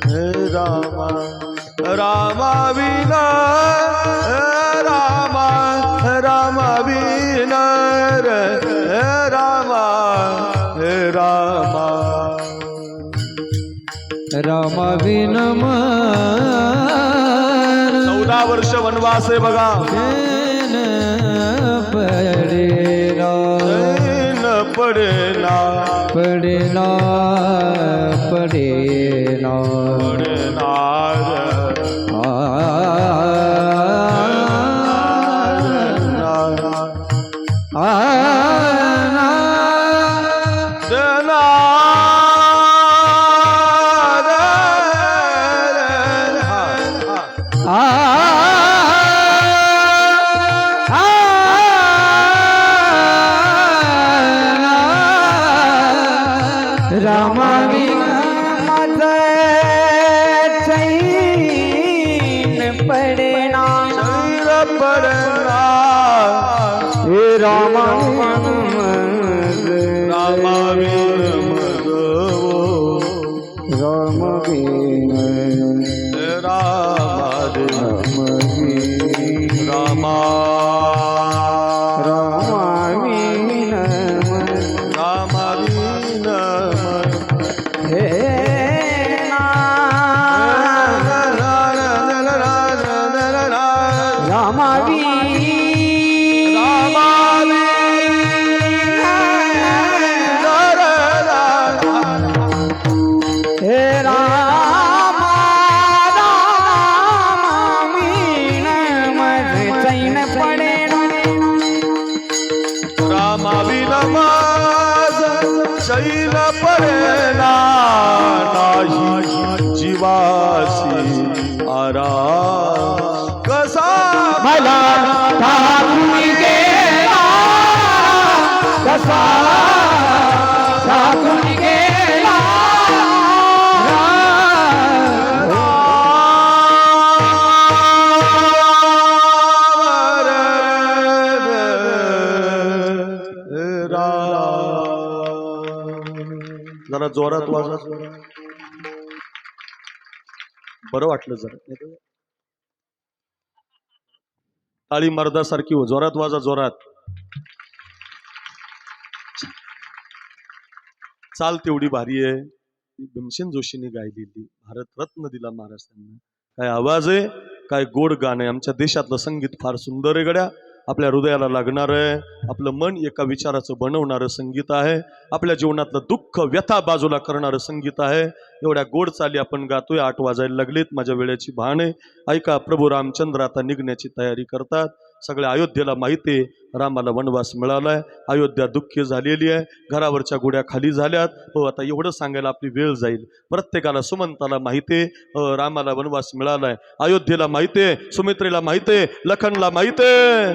हे रामा, रामा विन रामा, रामा विन रे रामा, हे रामा. राम विन 14 वर्ष वनवास आहे बघा. पडेना पडेना पडेना पडेना पडेना शैल परेना नाही जीवासी आरा कसा मला टाकून गेला कसा टाकून गेला जरा जोरात वाजा. बरं वाटलं जरा. टाळी मर्दासारखी हो, जोरात वाजा जोरात. चाल तेवढी भारी आहे, भीमसेन जोशींनी गायलेली, भारतरत्न दिला महाराष्ट्रांना. काय आवाज आहे, काय गोड गाणं आहे. आमच्या देशातलं संगीत फार सुंदर आहे गड्या, आपल्या हृदयाला लागणार आहे. आपलं मन एका विचाराचं बनवणारं संगीत आहे. आपल्या जीवनातलं दुःख व्यथा बाजूला करणारं संगीत आहे. एवढ्या गोड चाली आपण गातोय. 8 वाजायला लागलेत, माझ्या वेळेची भान आहे. ऐका, प्रभू रामचंद्र आता निघण्याची तयारी करतात. सगळ्या अयोध्येला माहिती आहे रामाला वनवास मिळालाय, अयोध्या दुःखी झालेली आहे, घरावरच्या गुड्या खाली झाल्यात. हो, आता एवढं सांगायला आपली वेळ जाईल. प्रत्येकाला, सुमंताला माहिती आहे रामाला वनवास मिळालाय, अयोध्येला माहिती आहे, सुमित्रेला माहिती आहे, लखनला माहिती आहे.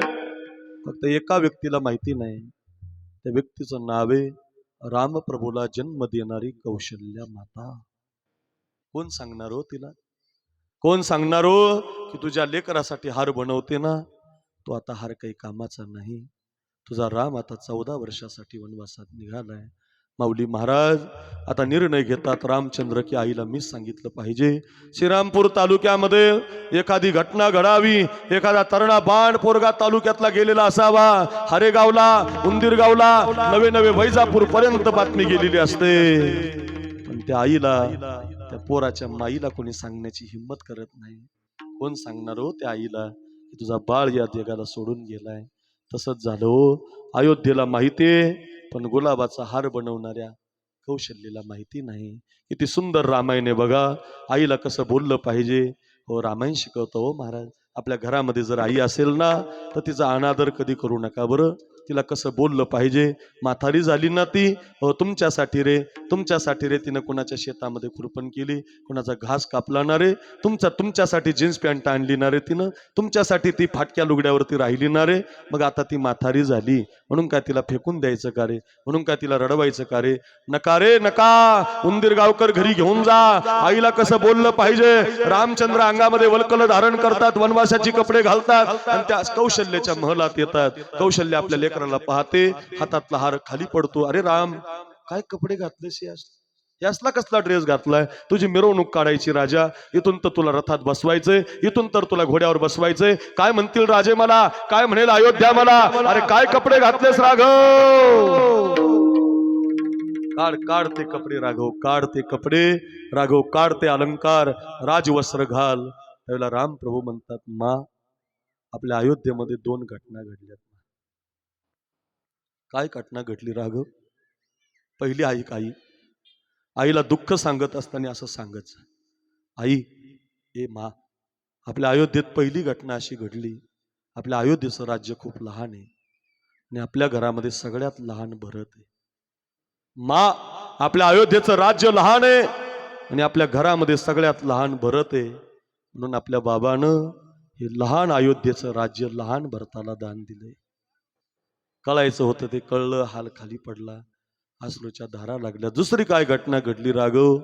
फक्त एका व्यक्तीला माहिती नाही. त्या व्यक्तीचं नाव आहे रामप्रभूला जन्म देणारी कौशल्या माता. कोण सांगणार हो तिला? कोण सांगणार हो की तुझ्या लेकरासाठी हार बनवते ना, तो आता हार काही कामाचा नाही. तुझा राम आता 14 वर्षासाठी वनवासात निघालाय. माऊली महाराज आता निर्णय घेतात रामचंद्र की आईला मीच सांगितलं पाहिजे. श्रीरामपूर तालुक्यामध्ये एखादी घटना घडावी, एखादा तरणा बाण पोरगा तालुक्यातला गेलेला असावा, हरेगावला, उंदीरगावला, नवे वैजापूर पर्यंत बातमी गेलेली असते. पण त्या आईला, त्या पोराच्या माईला कोणी सांगण्याची हिंमत करत नाही. कोण सांगणार हो त्या आईला की तुझा बाळ या जगाला सोडून गेलाय? तसंच झालं हो. अयोध्येला माहितीये, पण गुलाबाचा हार बनवणाऱ्या कौशल्येला माहिती नाही. किती सुंदर रामायण आहे बघा. आईला कसं बोललं पाहिजे. हो, रामायण शिकवतो हो महाराज. आपल्या घरामध्ये जर आई असेल ना, तर तिचा अनादर कधी करू नका बरं. तिला कसं बोललं पाहिजे. म्हातारी झाली ना ती, हो तुमच्यासाठी रे, तुमच्यासाठी रे तिनं कोणाच्या शेतामध्ये खुरपण केली, कोणाचा घास कापला ना रे, तुमच्यासाठी जीन्स पॅन्ट आणली ना रे तिनं, तुमच्यासाठी ती फाटक्या लुगड्यावरती राहिली ना रे. मग आता ती म्हातारी झाली म्हणून काय तिला फेकून द्यायचं का रे? म्हणून काय तिला रडवायचं का रे? नका रे नका. उंदीरगावकर घरी घेऊन जा. आईला कसं बोललं पाहिजे. रामचंद्र अंगामध्ये वल्कल धारण करतात, वनवासाची कपडे घालतात आणि त्या कौशल्याच्या महलात येतात. कौशल्य आपल्या लेकराला पाहते, हातातला हार खाली पडतो. अरे राम, काय कपडे घातलेस यासला कसला ड्रेस घातलाय? तुझी मिरवणूक काढायची राजा, इथून तर तुला रथात बसवायचंय, इथून तर तुला घोड्यावर बसवायचंय. काय म्हणतील राजे मला, काय म्हणेल अयोध्या मला? अरे काय कपडे घातलेस राघव? काढ ते कपडे राघव, काढ ते कपडे राघव, काढ ते अलंकार, राजवस्त्र घाल. त्यावेळेला राम प्रभू म्हणतात, मा, आपल्या अयोध्येमध्ये 2 घटना घडल्यात. काय घटना घडली राघव? पहिली ऐक. आईला दुःख सांगत असताना असं सांगत, आई, ए मा, आपल्या अयोध्येत पहिली घटना अशी घडली. आपल्या अयोध्येचं राज्य खूप लहान आहे आणि आपल्या घरामध्ये सगळ्यात लहान भरत आहे. मा, आपल्या अयोध्येचं राज्य लहान आहे आणि आपल्या घरामध्ये सगळ्यात लहान भरत आहे. म्हणून आपल्या बाबानं हे लहान अयोध्येचं राज्य लहान भरताला दान दिलंय. कळायचं होतं ते कळलं, हाल खाली पडला, अश्रूच्या धारा लागल्या. दुसरी काय घटना घडली राघव?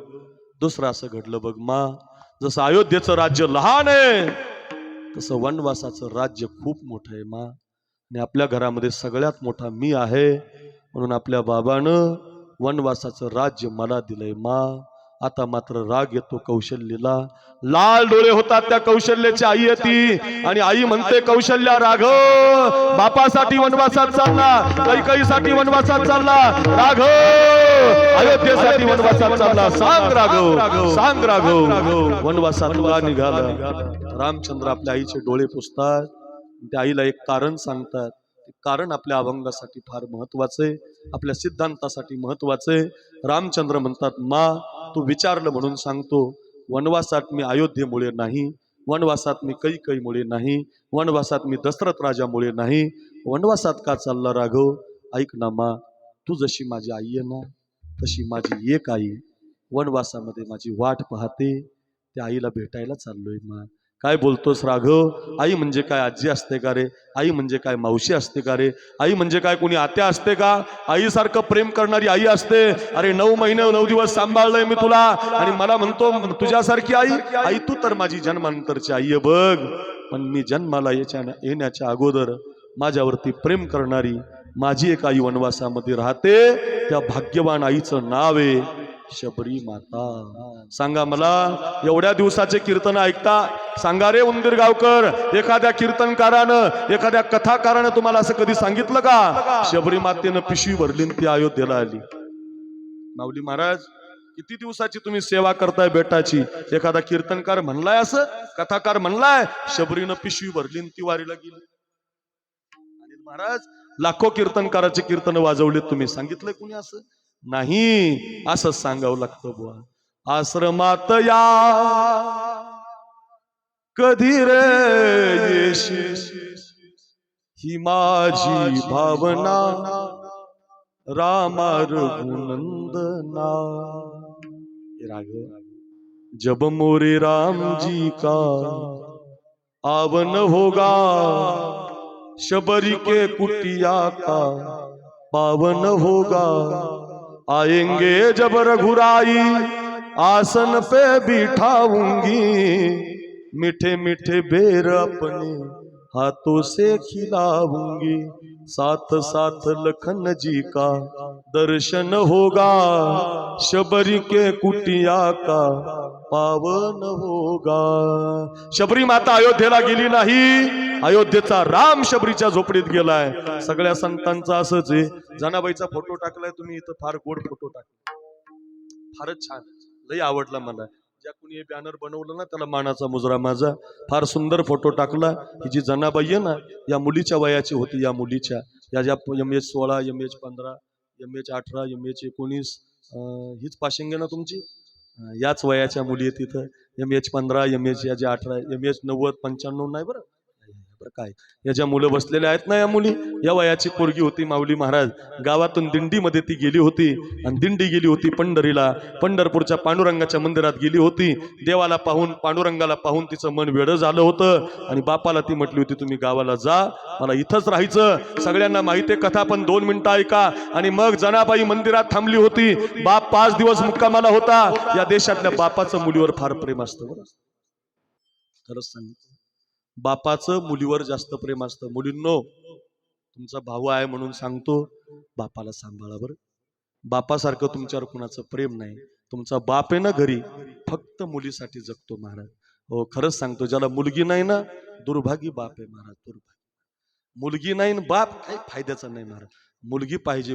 दुसरं असं घडलं बघ मा, जसं अयोध्येचं राज्य लहान आहे तसं वनवासाचं राज्य खूप मोठं आहे मा, आणि आपल्या घरामध्ये सगळ्यात मोठा मी आहे. म्हणून आपल्या बाबानं वनवासाचं राज्य मला दिलंय मा. आता मात्र राग येतो कौशल्येला. लाल डोळे होतात त्या कौशल्याची आई येते आणि आई म्हणते, कौशल्या राघव बापासाठी वनवासात चालला, कैकईसाठी वनवासात चालला, राघव अयोध्येसाठी वनवासात चालला. सांग राघव, सांग राघव, वनवासात का निघाला? रामचंद्र आपल्या आईचे डोळे पुसतात, त्या आईला एक कारण सांगतात. कारण आपल्या अभंगासाठी फार महत्वाचं आहे, आपल्या सिद्धांतासाठी महत्वाचं आहे. रामचंद्र म्हणतात, मा, तू विचारलं म्हणून सांगतो, वनवासात मी अयोध्येमुळे नाही, वनवासात मी कैकईमुळे नाही, वनवासात मी दशरथ राजामुळे नाही. वनवासात का चालला राघव? ऐक ना मा, तू जशी माझी आई आहे ना, तशी माझी एक आई वनवासामध्ये माझी वाट पाहते. त्या आईला भेटायला चाललोय मा. काय बोलतोस राघव? आई म्हणजे काय आजी असते का रे? आई म्हणजे काय मावशी असते का रे? आई म्हणजे काय कोणी आत्या असते का? आईसारखं प्रेम करणारी आई असते. अरे 9 महिने 9 दिवस सांभाळलंय मी तुला आणि मला म्हणतो तुझ्यासारखी आई? आई तू तर माझी जन्मांतरची आई आहे बघ. पण मी जन्माला येण्याच्या अगोदर माझ्यावरती प्रेम करणारी माझी एक आई वनवासामध्ये राहते. त्या भाग्यवान आईचं नाव आहे शबरी माता. सांगा मला, एवढ्या दिवसाचे कीर्तन ऐकता, सांगा रे उंदीरगावकर, एखाद्या कीर्तनकारानं, एखाद्या कथाकारानं तुम्हाला असं कधी सांगितलं का शबरी मातेनं पिशवी भरली ती अयोध्येला आली? माऊली महाराज किती दिवसाची तुम्ही सेवा करताय बेटाची. एखादा कीर्तनकार म्हणलाय असं, कथाकार म्हणलाय शबरीनं पिशवी भरली आणि ती वारीला गेली. आणि महाराज लाखो कीर्तनकाराचे कीर्तन वाजवले, तुम्ही सांगितलंय कुणी असं नाही. असं सांगावं लागतं बुवा. आश्रमात या कधी रे येशील ही माझी भावना, रामा रघुनंदना. राघव जब मोरे राम जी का आवन होगा, शबरी के कुटिया का पावन होगा. आएंगे जब रघुराई आसन पे बिठाऊंगी, मीठे मीठे बेर अपने हाथों से खिलाऊंगी. साथ साथ लखन जी का दर्शन होगा, शबरी के कुटिया का पावन होगा. शबरी माता अयोध्येला गेली नाही, अयोध्येचा राम शबरीच्या झोपडीत गेलाय. सगळ्या संतांचा असंच आहे. जनाबाईचा फोटो टाकलाय तुम्ही इथं, फार गोड फोटो टाकला, फारच छान, लई आवडला मला. ज्या कुणी हे बॅनर बनवलं ना त्याला मानाचा मुजरा माझा. फार सुंदर फोटो टाकला. ही जी जनाबाई आहे ना या मुलीच्या वयाची होती. या मुलीच्या या ज्या MH16 MH15 MH18 MH19 हीच पाशिंग ना तुमची, याच वयाच्या मुली आहेत तिथं. MH15 MH या ज्या 18 MH90 95 नाही बरं काय या ज्या मुलं बसलेल्या आहेत ना, या मुली या वयाची पोरगी होती. माऊली महाराज गावातून दिंडीमध्ये ती गेली होती आणि दिंडी गेली होती पंढरीला. पंढरपूरच्या पांडुरंगाच्या मंदिरात गेली होती. देवाला पाहून पांडुरंगाला पाहून तिचं मन वेडं झालं होतं आणि बापाला ती म्हटली होती तुम्ही गावाला जा, मला इथंच राहायचं. सगळ्यांना माहिती आहे कथा, पण 2 मिनिटं ऐका. आणि मग जनाबाई मंदिरात थांबली होती. बाप 5 दिवस मुक्कामाला होता. या देशातल्या बापाचं मुलीवर फार प्रेम असतं बरं, खरंच सांगितलं. बापाचं मुलीवर जास्त प्रेम असतं. मुलींनो, तुमचा भाऊ आहे म्हणून सांगतो, बापाला सांभाळा बरं. बापासारखं तुमच्यावर कुणाचं प्रेम नाही. तुमचा बाप आहे ना घरी, फक्त मुलीसाठी जगतो महाराज. हो खरंच सांगतो, ज्याला मुलगी नाही ना दुर्भागी बाप आहे महाराज, दुर्भागी. मुलगी नाही बाप काही फायद्याचा नाही महाराज. मुलगी पाहिजे,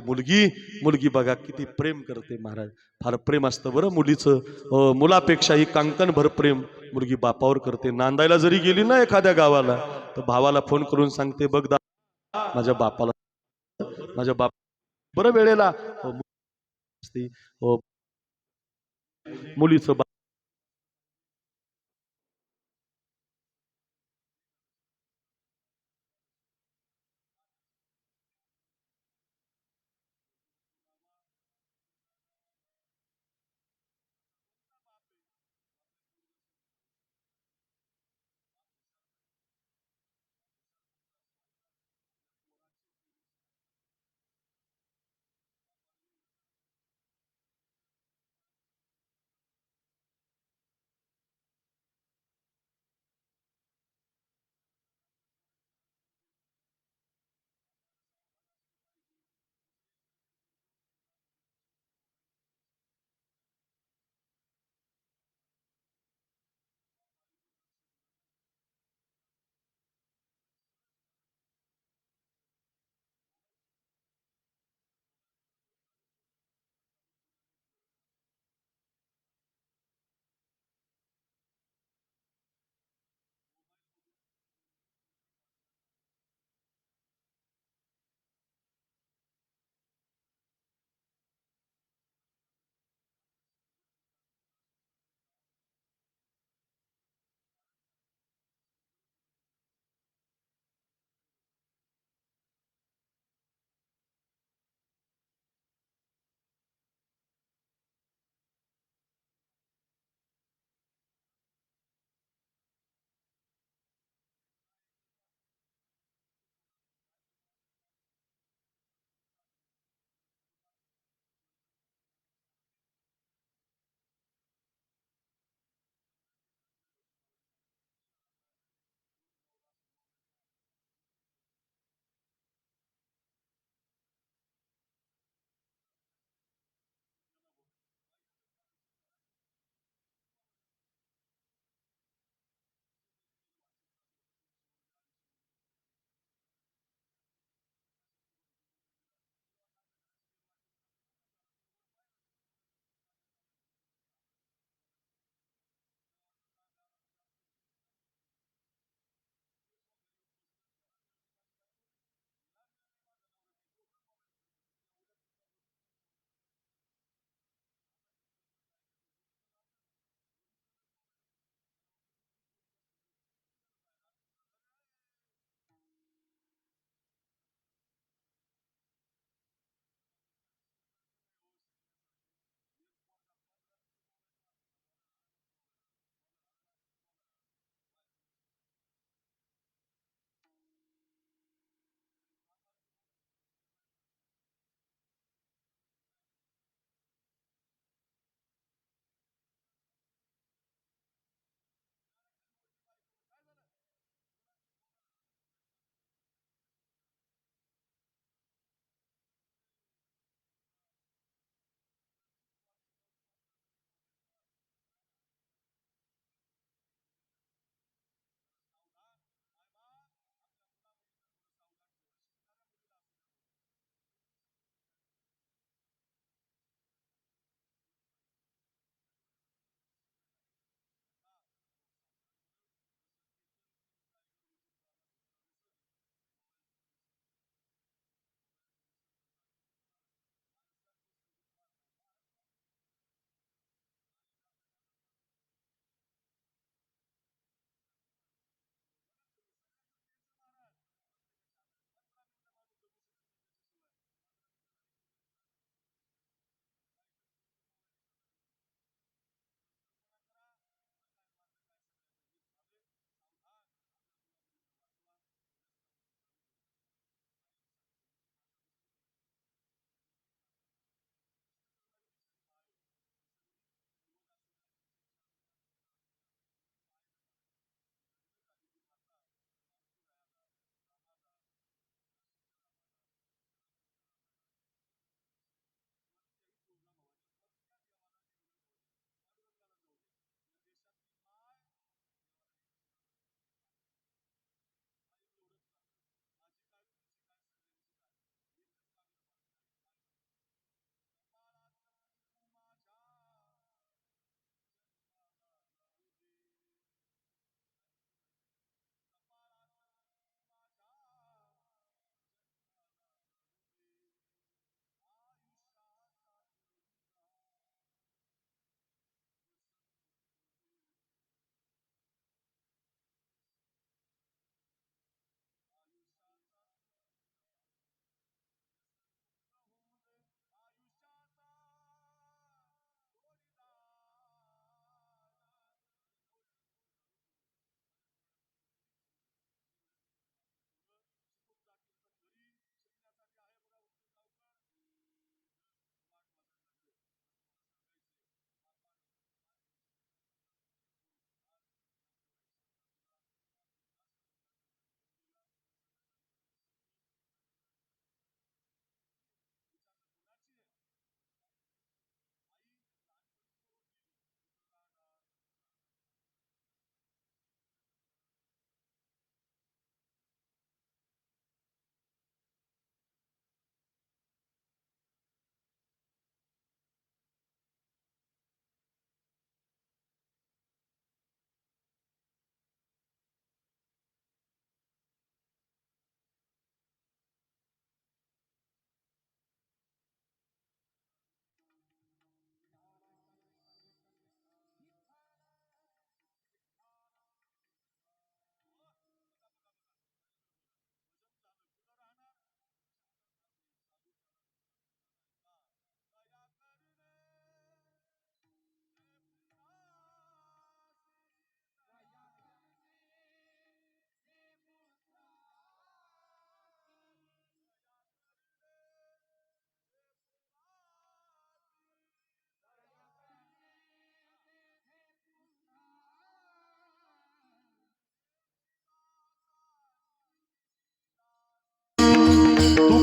मुलगी बघा किती प्रेम करते महाराज. फार प्रेम असतं बरं मुलीचं. मुलापेक्षाही कांकण भर प्रेम मुलगी बापावर करते. नांदायला जरी गेली ना एखाद्या गावाला तर भावाला फोन करून सांगते, बघ माझ्या बापाला, माझ्या बाप बरं वेळेला मुलीचं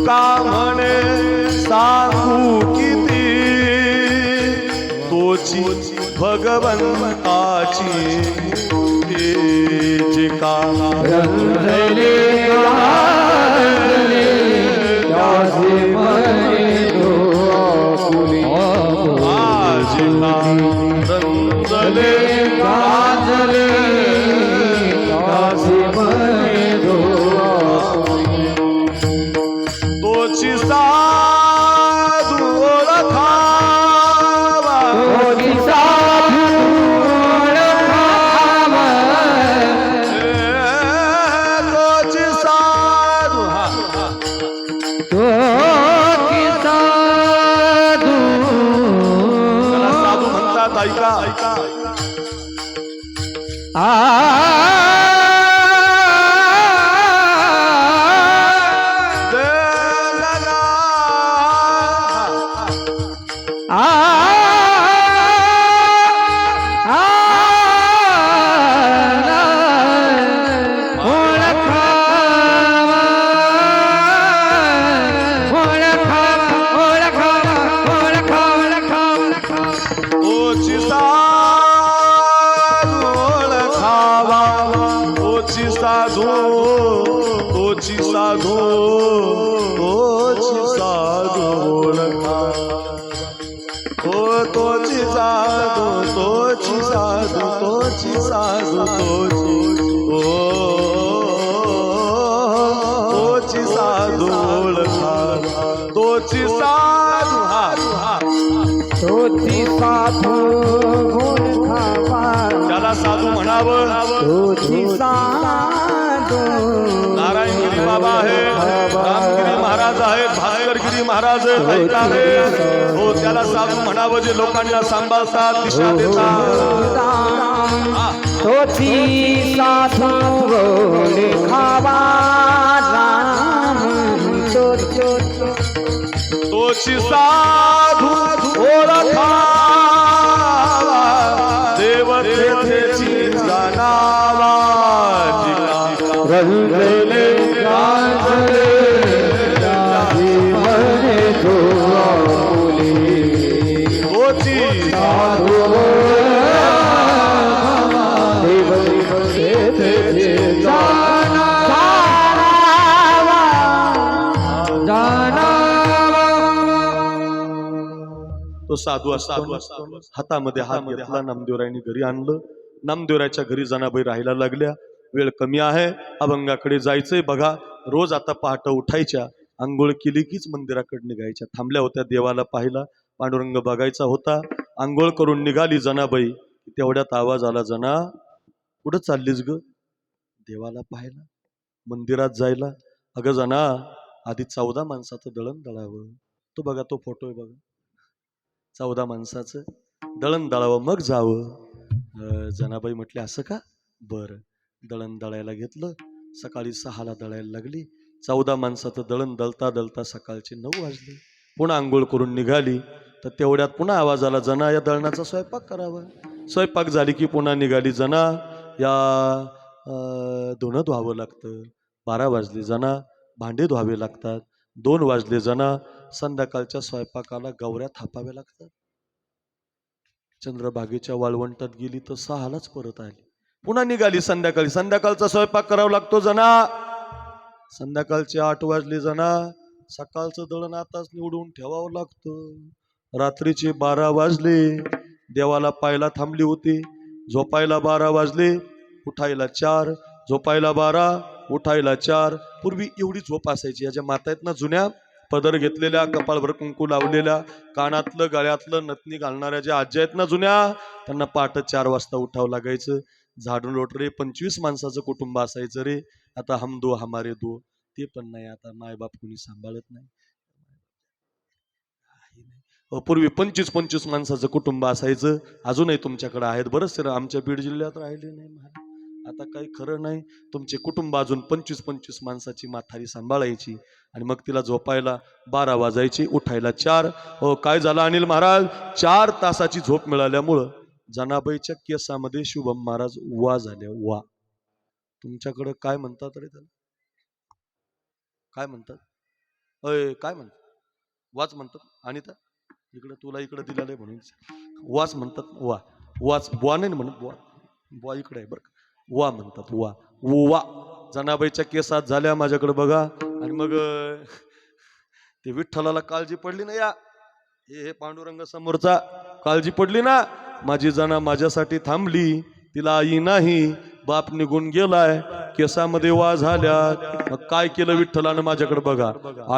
तुका म्हणे सांगू किती तोची भगवंताची ते जे का रंजले गाजले त्याचे म्हणे तो आपुले आज का रंजले गाजले त्याचे म्हणे तो तोची साधू ओळखावा कोणी साधू ओळखावा तोची साधू कोणी साधू त्याला साधू म्हणतात ऐका तोची साधू ओळखावा तोची साधू तोची साधू तोची साधू ओळखावा हो तोची साधू तोची साधू तोची साधू तोची ओ तोची साधू ओळखावा तोची साधू तोची साधू गुण खावा त्याला साधू म्हणावं तोची साधू नारायणगिरी बाबा आहे रामगिरी महाराज आहेत भास्करगिरी महाराज आहेत हो त्याला साधू म्हणावं जे लोकांना सांभाळतात दिशा देतात तोची साधू गुण खावा राम तोची साधू ओळखावा देवतेची जाणावा रंजले गाजले त्याचे म्हणे तो आपुले तोची साधू देवतेचे तो साधू असतो हातामध्ये हात घेतला नामदेवरायांनी घरी आणलं नामदेवराच्या घरी जनाबाई राहायला लागल्या वेळ कमी आहे अभंगाकडे जायचंय बघा रोज आता पहाटे उठायच्या आंघोळ केली कीच मंदिराकडे निघायच्या थांबल्या होत्या देवाला पाहिला पांडुरंग बघायचा होता आंघोळ करून निघाली जनाबाई तेवढ्यात आवाज आला जना कुठं चाललीस ग देवाला पाहायला मंदिरात जायला अगं जना आधी 14 माणसाचं दळण दळावं तो बघा तो फोटो आहे बघा 14 माणसाचं दळण दळावं मग जावं जनाबाई म्हटले असं का बरं दळण दळायला घेतलं सकाळी 6ला दळायला लागली 14 माणसाचं दळण दळता दळता सकाळचे 9 वाजले पुन्हा आंघोळ करून निघाली तर तेवढ्यात पुन्हा आवाज आला जना या दळणाचा स्वयंपाक करावा स्वयंपाक झाली की पुन्हा निघाली जना या धुणं धुवावं लागतं 12 वाजले जना भांडे धुवावे लागतात 2 वाजले जना संध्याकाळच्या स्वयंपाकाला गौऱ्या थापाव्या लागतात चंद्रभागेच्या वाळवंटात गेली तर 6लाच परत आली पुन्हा निघाली संध्याकाळचा स्वयंपाक करावा लागतो जना संध्याकाळचे 8 वाजले जना सकाळचं दळण आताच निवडून ठेवावं लागतं रात्रीचे 12 वाजले देवाला पायला थांबली होती झोपायला 12 वाजले उठायला 4 झोपायला 12 उठायला 4 पूर्वी एवढी झोप असायची याच्या माता आहेत ना जुन्या पदर घेतलेल्या कपाळभर कुंकू लावलेल्या कानातलं गळ्यातलं नथनी घालणाऱ्या ज्या आज्या आहेत ना जुन्या त्यांना पहाटे 4 वाजता उठावं लागायचं झाडून लोट रे 25 माणसाचं कुटुंब असायचं रे आता हम दो हमारे दो ते पण नाही आता मायबाप कुणी सांभाळत नाही पूर्वी 25 माणसाचं कुटुंब असायचं अजूनही तुमच्याकडे आहेत बरंच आमच्या बीड जिल्ह्यात राहिले नाही आता काही खरं नाही तुमचे कुटुंब अजून 25 माणसाची म्हातारी सांभाळायची आणि मग तिला झोपायला 12 वाजायची उठायला 4 हो काय झालं अनिल महाराज 4 तासाची झोप मिळाल्यामुळं जनाबाईच्या केसामध्ये शुभम महाराज वा झाले वा तुमच्याकडं काय म्हणतात रे त्याला काय म्हणतात अय काय म्हणतात वाच म्हणतात आणि इकडं तुला इकडं दिलेलं आहे म्हणून वाच म्हणतात वा वाच बुवा नाही म्हणत बुवा बुवा इकडे आहे बरं का वा म्हणतात वा वा जनाबाईच्या केसात झाल्या माझ्याकडे बघा आणि मग ते विठ्ठलाला काळजी पडली ना या हे पांडुरंग समोरचा काळजी पडली ना माझी जना माझ्यासाठी थांबली तिला आई नाही बाप निघून गेलाय केसामध्ये वा झाल्या मग काय केलं विठ्ठलानं माझ्याकडे बघा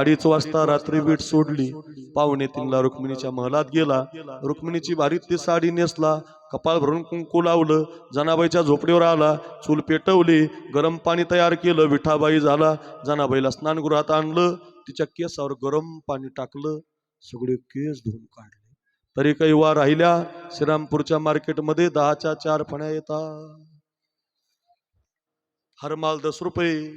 2:30 वाजता रात्री वीट सोडली 2:45 रुक्मिणीच्या महलात गेला रुक्मिणीची भारीतली साडी नेसला कपाळ भरून कुंकू लावलं जनाबाईच्या झोपडीवर आला चूल पेटवली गरम पाणी तयार केलं विठाबाई झाला जनाबाईला स्नानगृहात आणलं तिच्या केसावर गरम पाणी टाकलं सगळे केस धुवून काढले तरी काही वा राहिल्या श्रीरामपूरच्या मार्केटमध्ये 10च्या 4 फण्या येतात हरमाल 10 रुपये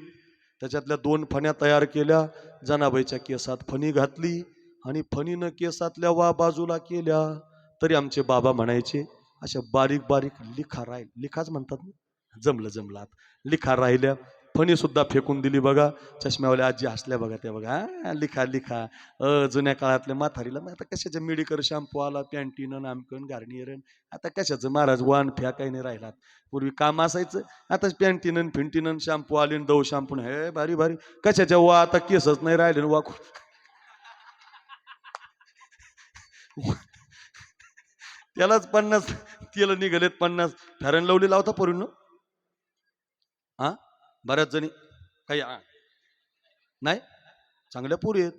त्याच्यातल्या 2 फण्या तयार केल्या जनाबाईच्या केसात फणी घातली आणि फणीनं केसातल्या वा बाजूला केल्या तरी आमचे बाबा म्हणायचे अशा बारीक बारीक लिखा लिखाच म्हणतात जमलं लिखा राहिल्या फणी सुद्धा फेकून दिली बघा चष्म्यावाल्या आजी हसल्या बघा त्या बघा लिखा जुन्या काळातल्या म्हातारीला आता कशाच्या मेडिकल शॅम्पू आला पॅन्टीन नामकन गार्नियर आता कशाचं महाराज वान फ्या काही नाही राहिलात पूर्वी काम असायचं आता पॅन्टीन फिंटीन शॅम्पू आले दव शॅम्पू हे भारी भारी कशाच्या वा आता केसच नाही राहिले वा त्यालाच 50 तेल निघालेत 50 फॅरन लवली लावता पूर्ण हा बऱ्याच जणी काही नाही चांगल्या पुरी आहेत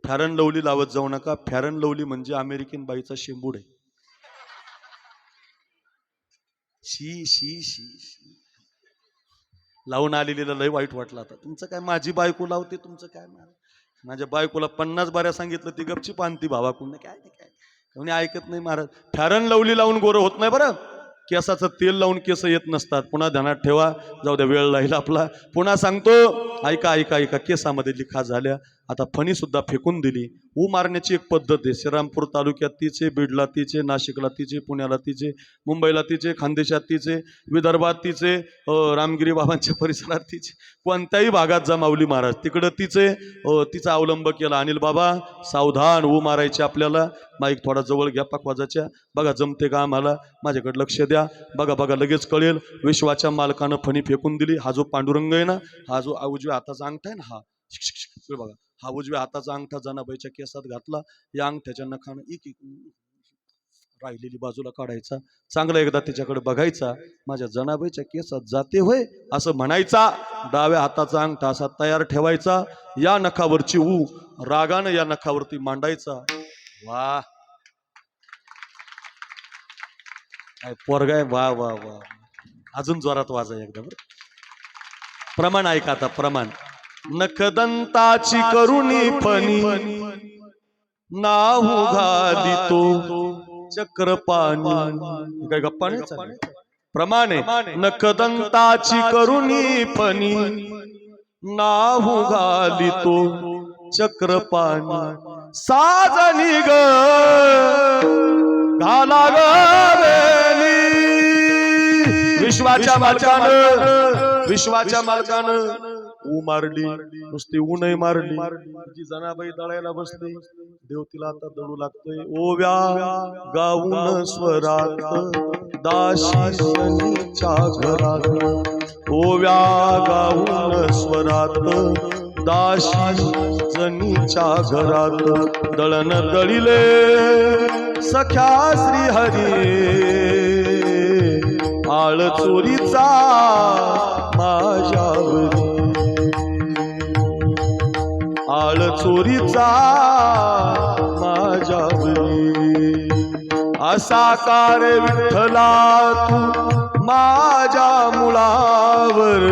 फॅरन लवली लावत जाऊ नका फॅरन लवली म्हणजे अमेरिकन बाईचा शेंबूड आहे शी शी शी शी लावून आलेलीला लय वाईट वाटलं आता तुमचं काय माझी बायको लावते तुमचं काय माझ्या बायकोला 50 बाऱ्या सांगितलं ती गपची पानती भावाकडून काय कोणी ऐकत नाही महाराज फॅरन लवली लावून गोरं होत नाही बरं केसाचं तेल लावून केस येत नसतात पुन्हा ध्यानात ठेवा जाऊ द्या वेळ राहील आपला पुन्हा सांगतो ऐका केसामध्ये लिखा झाल्या आता फणी सुद्धा फेकून दिली मारण्याची एक पद्धत आहे श्रीरामपूर तालुक्यात तिचे बीडला तिचे नाशिकला तिचे पुण्याला तिचे मुंबईला तिचे खानदेशात तिचे विदर्भात तिचे रामगिरी बाबांच्या परिसरात तिचे कोणत्याही भागात जमावली महाराज तिकडं तिचा अवलंब केला अनिल बाबा सावधान मारायचे आपल्याला माईक थोडा जवळ घ्या पकवाजाच्या बघा जमते का आम्हाला माझ्याकडे लक्ष द्या बघा लगेच कळेल विश्वाच्या मालकानं फणी फेकून दिली हा जो पांडुरंग आहे ना हा जो उजव्या हाताचा अंगठा आहे ना हा बघा हा उजव्या हाताचा अंगठा जनाबाईच्या केसात घातला या अंगठ्याच्या नखानं एक राहिलेली बाजूला काढायचा चांगला एकदा त्याच्याकडे बघायचा माझ्या जनाबाईच्या केसात जाते होय असं म्हणायचा डाव्या हाताचा अंगठा असा तयार ठेवायचा या नखावरची रागानं या नखावरती मांडायचा वा पोरगाय वा वा वा अजून जोरात वाजा एकदा प्रमाण ऐका आता प्रमाण नखदंताची करुणी फणी नाहू घालितो चक्रपाणी काय गप्पा नाही प्रमाणे नखदंताची करुणी फणी नाहू घालितो चक्रपाणी साजनी ग घाला ग विश्वाच्या मालकानं मारली नुसती ऊनही मारली जी जनाबाई दळायला बसली देव तिला आता दळू लागतोय ओव्या गाऊन स्वरात दाशीच्या घरात ओव्या गाऊन स्वरात दाशी जनीच्या घरात दळण दळिले सख्या श्रीहरी आळ चोरीचा माझ्यावरी आळ चोरीचा माझ्यावरी असा कार विठ्ठला तू माझ्या मुळावर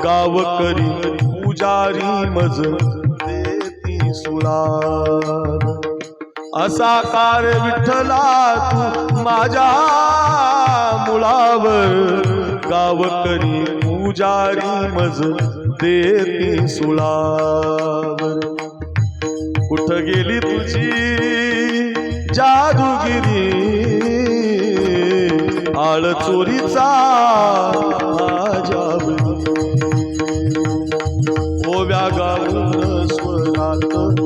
गावकरी पुजारी मज देती सुळावर असा कार विठ्ठला तू माझ्या मुळावर गावकरी पुजारी मज देती सुळावर कुठ गेली तुझी जादूगिरी आळ चोरीचा माझ्यावरी ओव्या गाऊन स्वरात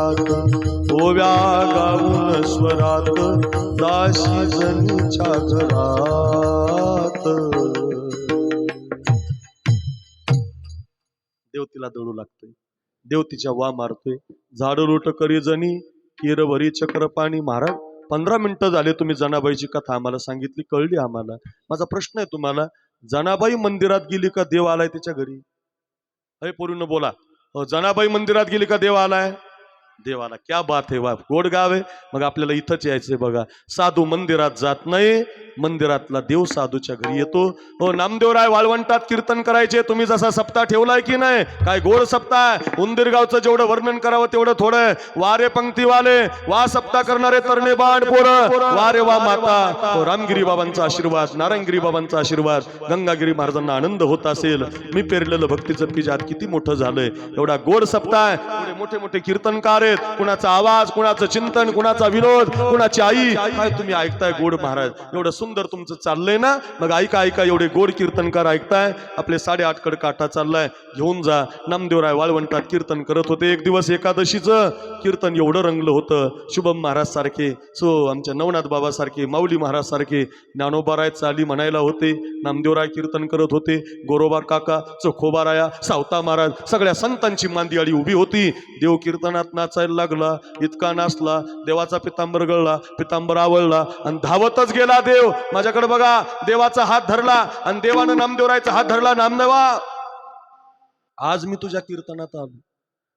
घरात ओव्या गाऊन स्वरात दाशी जनीच्या घरात देव तिला दळू लागतोय, देव तिच्या वा मारतोय, झाड रोट करी जणी केर भरी चक्र पाणी. महाराज 15 मिनिटं झाले तुम्ही जनाबाईची कथा आम्हाला सांगितली, कळली आम्हाला. माझा प्रश्न आहे तुम्हाला, जनाबाई मंदिरात गेली का देव आलाय तिच्या घरी? अरे पोरींनो बोला, जनाबाई मंदिरात गेली का देव आलाय? देव आला. क्या बात आहे, वा गोड गाव आहे. मग आपल्याला इथंच यायचंय बघा. साधू मंदिरात जात नाही, मंदिरातला देव साधूच्या घरी येतो. हो नामदेवराय वाळवंटात कीर्तन करायचे, तुम्ही जसा सप्ताह ठेवलाय की नाही, काय गोड सप्ताह. उंदीरगावचं जेवढं वर्णन करावं तेवढं थोडं. वारे पंक्तीवाले, वा सप्ताह करणारे तरणे बाण पोरं, वारे वा माता. हो रामगिरी बाबांचा आशीर्वाद, नारायणगिरी बाबांचा आशीर्वाद, गंगागिरी महाराजांना आनंद होत असेल. मी पेरलेलं भक्तीचं बीज आज किती मोठं झालंय. एवढा गोड सप्ताह, एवढे मोठे मोठे कीर्तनकार आहेत. कुणाचा आवाज, कुणाचं चिंतन, कुणाचा विनोद, कुणाची आई. काय तुम्ही ऐकताय गोड महाराज, एवढं सुंदर तुमचं चाललंय ना. मग ऐका ऐका, एवढे गोड कीर्तनकार ऐकताय. आपले 8.5 कड काटा चाललाय, घेऊन जा. नामदेवराय वाळवंटात कीर्तन करत होते. एक दिवस एकादशीचं कीर्तन एवढं रंगलं होतं. शुभम महाराज सारखे, आमच्या नवनाथ बाबा सारखे, माऊली महाराज सारखे, ज्ञानोबाराय चाली म्हणायला होते. नामदेवराय कीर्तन करत होते. गोरोबा काका, चोखोबाराया, सावता महाराज, सगळ्या संतांची मांदियाळी उभी होती. देव कीर्तनात नाचायला लागला. इतका नाचला, देवाचा पितांबर गळला, पितांबर आवळला आणि धावतच गेला देव. माझ्याकडे बघा, देवाचा हात धरला आणि देवानं नामदेवरायचा हात धरला. नामदेवा, आज मी तुझ्या कीर्तनात आलो.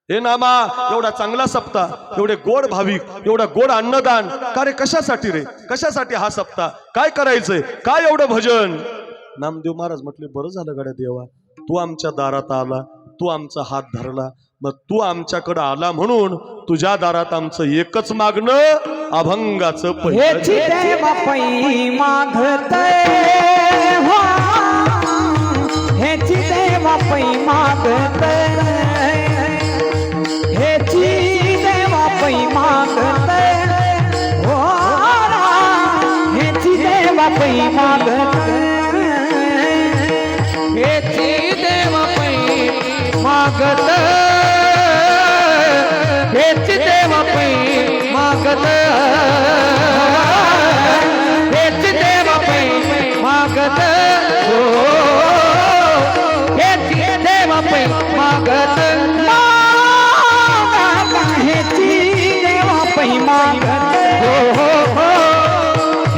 हे नामा, एवढा चांगला सप्ताह, एवढे गोड भाविक, एवढा गोड अन्नदान. का रे, कशासाठी रे, कशासाठी हा सप्ताह? काय करायचंय, काय एवढं भजन? नामदेव महाराज म्हटले, बरं झालं गड्या देवा, तू आमच्या दारात आला, तू आमचा हात धरला. मग तू आमच्याकडे आला म्हणून तुझ्या दारात आमचं एकच मागणं, अभंगाचं हेची देवा पै मागतय, हेची देवा पै मागतय, हेची देवा पै मागतय, हो हेची देवा पै मागतय, हेची देवा पै मागतय, हेची देवा पै मागतय, हेची देवा पै मागतय, हो हेची देवा पै मागतय, हेची देवा पै मागतय, हो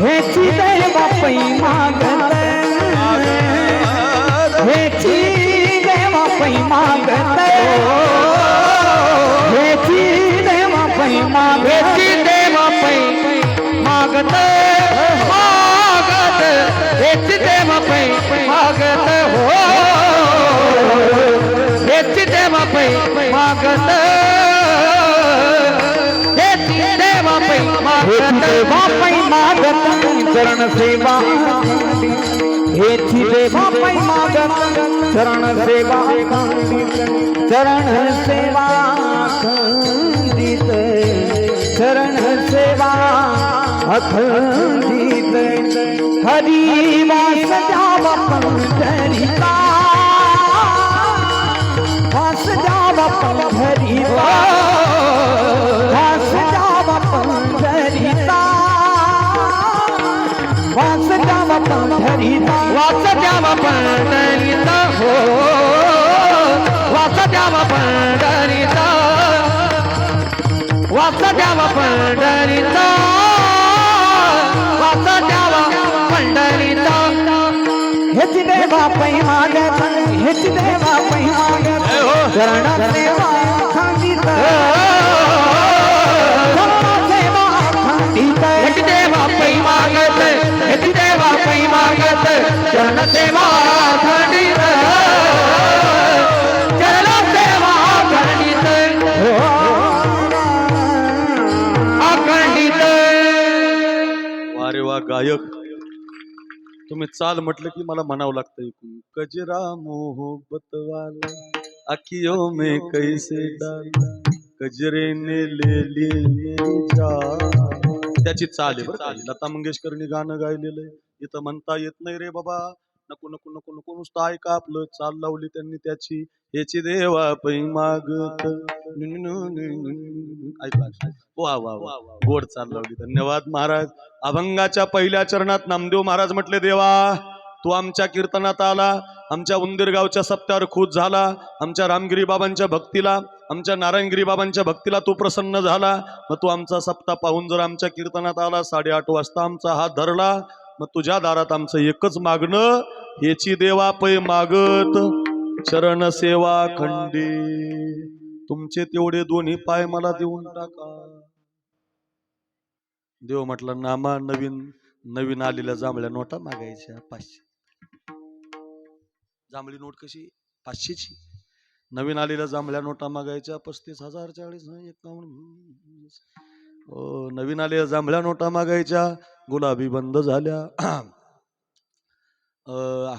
हेची देवा पै मागतय, हेची देवा पै मागतय, हेची देवा पै मागतय, हेची देवा पै मागतय, मागतय, हेची देवा पै मागतय, हो हेची देवा पै मागतय, हेची देवा पै मागतय, पै मागतय, चरण सेवा, हेची देवा पै मागतय, चरण सेवा, चरण सेवा अखंडित, चरण सेवा अखंडित, हरी वास द्यावा पंढरीला, वास द्यावा पंढरीला, वास द्यावा पंढरीला, वास द्यावा पंढरीला, वास द्यावा पंढरीला, हो वास द्यावा पंढरीला, वास द्यावा पंढरीला, वास द्यावा पंढरीला, हेची देवा पै मागतय, हेची देवा पै मागतय, चरण सेवा अखंडित, चरण सेवा अखंडित, हेची देवा पै मागतय, हेची देवा पै मागतय, चरण सेवा अखंडित, चरण सेवा अखंडित, अखंडित. वारे वा गायक, तुम्ही चाल म्हटलं की मला म्हणावं लागतं. कजरा मोहब्बत वाला अखियों में कैसे डाला, कजरे ने ले ली मेरी जान. त्याची चाल आहे बरं का. लता मंगेशकरनी गाणं गायलेलं आहे, इथं म्हणता येत नाही रे बाबा. नको नको नको नको नुसतं ऐका आपलं. चाल लावली त्यांनी त्याची, याची देवा पै मागत. ऐका वा वा वा, गोड चाल लावली. धन्यवाद महाराज. अभंगाच्या पहिल्या चरणात नामदेव महाराज म्हटले, देवा तू आमच्या कीर्तनात आला, आमच्या उंदीरगावच्या सप्त्यावर खुश झाला, आमच्या रामगिरी बाबांच्या भक्तीला, आमच्या नारायणगिरी बाबांच्या भक्तीला तू प्रसन्न झाला. मग तू आमचा सप्ताह पाहून जर आमच्या कीर्तनात आला, 8:30 वाजता आमचा हात धरला, मग तुझ्या दारात आमचं एकच मागणं, हेची देवा पै मागत चरण सेवा खंडी. तुमचे तेवढे दोन्ही पाय मला देऊन टाका. देव म्हटलं, नामा नवीन आलेल्या जांभळ्या नोटा मागायच्या 500. जांभळी नोट कशी? 500ची. नवीन आलेल्या जांभळ्या नोटा मागायच्या 35,000 40 51. नवीन आलेल्या जांभळ्या नोटा मागायच्या, गुलाबी बंद झाल्या.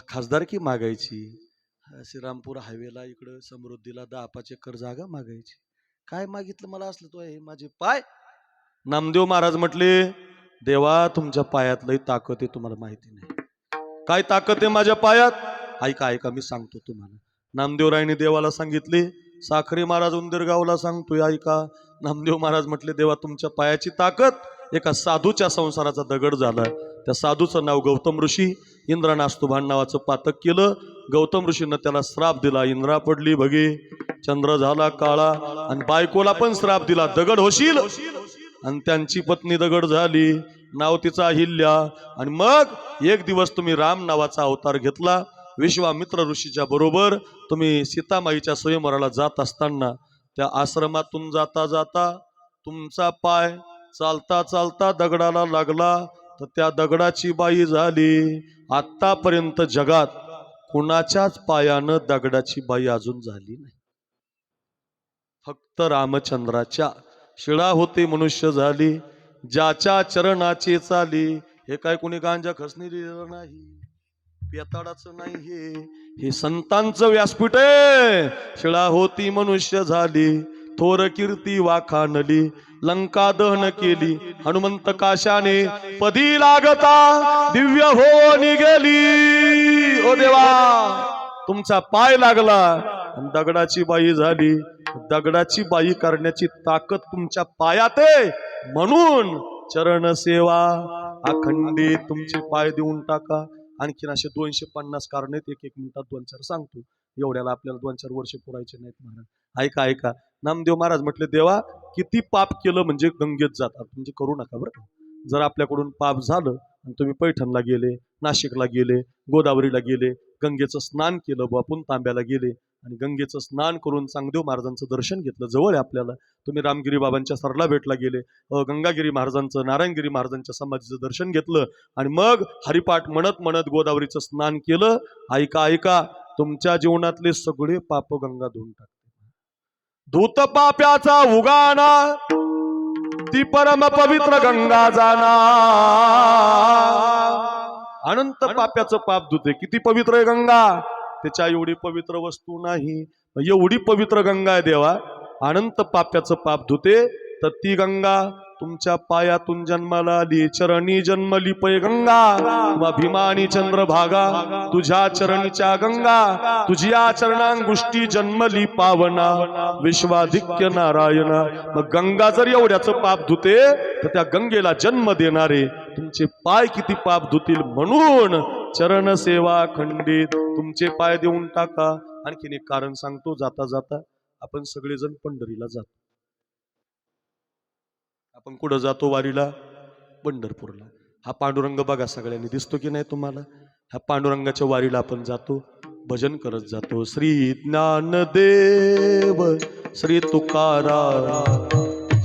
खासदारकी मागायची, श्रीरामपूर हायवेला इकडं समृद्धीला 10-5 एकर जागा मागायची. काय मागितलं मला असलं तो आहे माझे पाय. नामदेव महाराज म्हटले, देवा तुमच्या पायात लई ताकद आहे, तुम्हाला माहिती नाही. काय ताकद आहे माझ्या पायात? ऐका ऐका, मी सांगतो तुम्हाला. नामदेवरायने देवाला सांगितले, साखरे महाराज उंदीरगावला सांगतोय ऐका. नामदेव महाराज म्हटले, देवा तुमच्या पायाची ताकद. एका साधूच्या संसाराचा दगड झाला. त्या साधूचं नाव गौतम ऋषी. इंद्रनास्तुभान नावाचं पातक केलं. गौतम ऋषीनं त्याला श्राप दिला. इंद्रा पडली भगे, चंद्र झाला काळा, आणि बायकोला पण श्राप दिला, दगड होशील. आणि त्यांची पत्नी दगड झाली, नाव तिचा अहिल्या. आणि मग एक दिवस तुम्ही राम नावाचा अवतार घेतला. विश्वामित्र ऋषीच्या बरोबर तुम्ही सीतामाईच्या स्वयंवराला जात असताना त्या आश्रमातून जाता जाता तुमचा पाय चालता चालता दगडाला लागला, तर त्या दगडाची बाई झाली. आतापर्यंत जगात कुणाच्याच पायानं दगडाची बाई अजून झाली नाही. फक्त रामचंद्राच्या. शिळा होते मनुष्य झाली, ज्याच्या चरणाचे चाली. हे काय कोणी गांजा खसणी लिहिलेलं नाही, पेताडाचं नाही, हे संतांचं व्यासपीठ आहे. शिळा होती मनुष्य झाली, थोर कीर्ती वाखाणली, लंका दहन केली, हनुमंत काशाने पदी लागता दिव्य हो निघेली. ओ देवा तुमचा पाय लागला, दगडाची बाई झाली. दगडाची बाई करण्याची ताकद तुमच्या पायात आहे, म्हणून चरण सेवा अखंडित तुमचे पाय देऊन टाका. आणखीन असे 250 कारण आहेत, एक मिनिटात 2-4 सांगतो. एवढ्याला आपल्याला 2-4 वर्ष पुरायचे नाहीत महाराज. ऐका ऐका. नामदेव महाराज म्हटले, देवा किती पाप केलं म्हणजे गंगेत जातात, म्हणजे करू नका बरं का. जर आपल्याकडून पाप झालं आणि तुम्ही पैठणला गेले, नाशिकला गेले, गोदावरीला गेले, गंगेचं स्नान केलं, बापून तांब्याला गेले आणि गंगेचं स्नान करून चांगदेव महाराजांचं दर्शन घेतलं, जवळ आहे आपल्याला. तुम्ही रामगिरी बाबांच्या सरला भेटला गेले, गंगागिरी महाराजांचं, नारायणगिरी महाराजांच्या समाधीचं दर्शन घेतलं आणि मग हरिपाठ म्हणत म्हणत गोदावरीचं स्नान केलं. ऐका ऐका, तुमच्या जीवनातले सगळे पाप गंगा धुवून टाकते. धूत पाप्याचा उगाना, ती परम पवित्र गंगा जाना. अनंत पाप्याचं पाप धुते. किती पवित्र आहे गंगा, त्याच्या एवढी पवित्र वस्तू नाही. एवढी पवित्र गंगा आहे देवा, अनंत पाप्याचं पाप धुते. तर ती गंगा तुमच्या पायातून जन्माला आली. चरणी जन्मली पै गंगा, भीमानी चंद्रभागा, तुझ्या चरणीच्या गंगा, तुझ्या चरणांगुष्टी जन्मली पावना, विश्वाधिक्य नारायणा. मग गंगा जर एवढ्याचं पाप धुते, तर त्या गंगेला जन्म देणारे तुमचे पाय किती पाप धुतील. म्हणून चरण सेवा खंडित तुमचे पाय देऊन टाका. आणखीन एक कारण सांगतो. जाता जाता आपण सगळेजण पंढरीला जातो. आपण कुठं जातो वारीला? पंढरपूरला. हा पांडुरंग बघा सगळ्यांनी, दिसतो की नाही तुम्हाला? ह्या पांडुरंगाच्या वारीला आपण जातो, भजन करत जातो. श्री ज्ञानदेव श्री तुकाराम,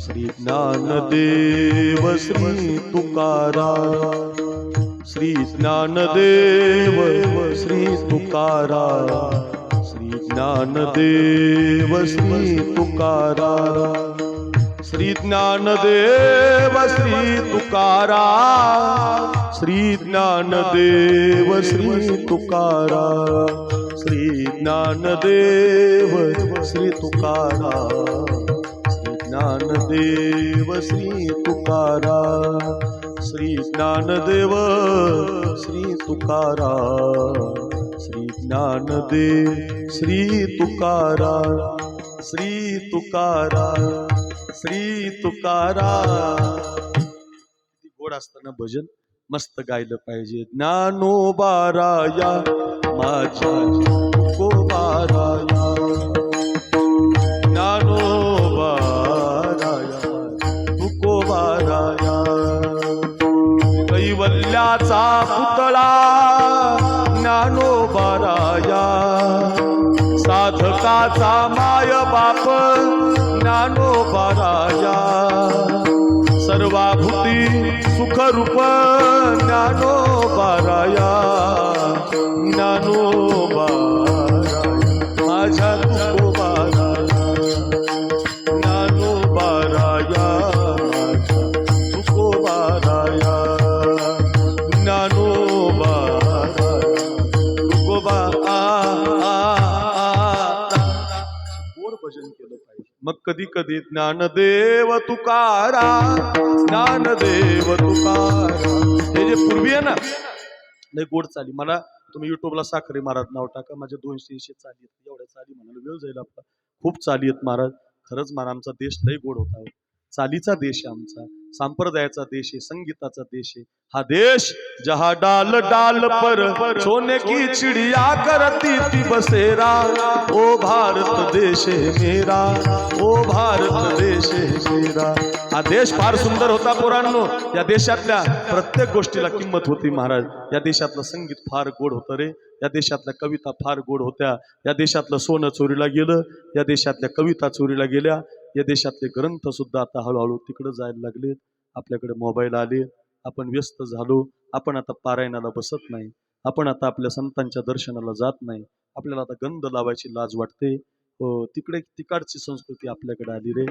श्री ज्ञानदेव श्री तुकाराम, श्री ज्ञानदेव श्री तुकाराम, श्री ज्ञानदेव श्री तुकाराम, श्री ज्ञानदेव श्री तुकाराम, श्री ज्ञानदेव श्री तुकाराम, श्री ज्ञानदेव श्री तुकाराम, श्री ज्ञानदेव श्री तुकाराम. श्री ज्ञानदेव श्री तुकाराम श्री ज्ञानदेव श्री तुकाराम श्री तुकाराम श्री तुकाराम. गोड असताना भजन मस्त गायलं पाहिजे. ज्ञानोबाराया माझ्या तुकोबाराया ज्ञानोबाराया तुकोबाराया. कैवल्याचा पुतळा ज्ञानोबाराया साधकाचा माय बाप ज्ञानोबाराया सर्वाभूती सुखरूप ज्ञानोबाराया ज्ञानोबाराया माझ्या तुकोबाराया ज्ञानोबाराया माझ्या तुकोबाराया ज्ञानोबाराया तुकोबा. गोड भजन केलं पाहिजे. मग कधी कधी ज्ञानदेव तुकाराम ज्ञानदेव तुकाराम हे जे पूर्वी आहे ना लय गोड चाली. मला तुम्ही युट्यूबला साखरे महाराज नाव टाका. माझ्या 200-300 चाली आहेत. एवढ्या चाली म्हणाला वेळ जाईल आपला. खूप चाली आहेत महाराज. खरंच महाराज आमचा देश लय गोड होता. चालीचा देश आहे आमचा. संप्रदायाचा देश आहे. संगीताचा देश आहे हा देश. जहा डाल डाल पर सोने की चिड़िया करती थी बसेरा ओ भारत देश है मेरा ओ भारत देश है मेरा. हा देश फार सुंदर होता पोरांनो. या देशातल्या प्रत्येक गोष्टीला किंमत होती महाराज. या देशातलं संगीत फार गोड होतं रे. या देशातल्या कविता फार गोड होत्या. या देशातलं सोनं चोरीला गेलं. या देशातल्या कविता चोरीला गेल्या. या देशातले ग्रंथ सुद्धा आता हळूहळू तिकडे जायला लागले. आपल्याकडे मोबाईल आले. आपण व्यस्त झालो. आपण आता पारायणाला बसत नाही. आपण आता आपल्या संतांच्या दर्शनाला जात नाही. आपल्याला आता गंध लावायची लाज वाटते. तिकडे तिकडची संस्कृती आपल्याकडे आली रे.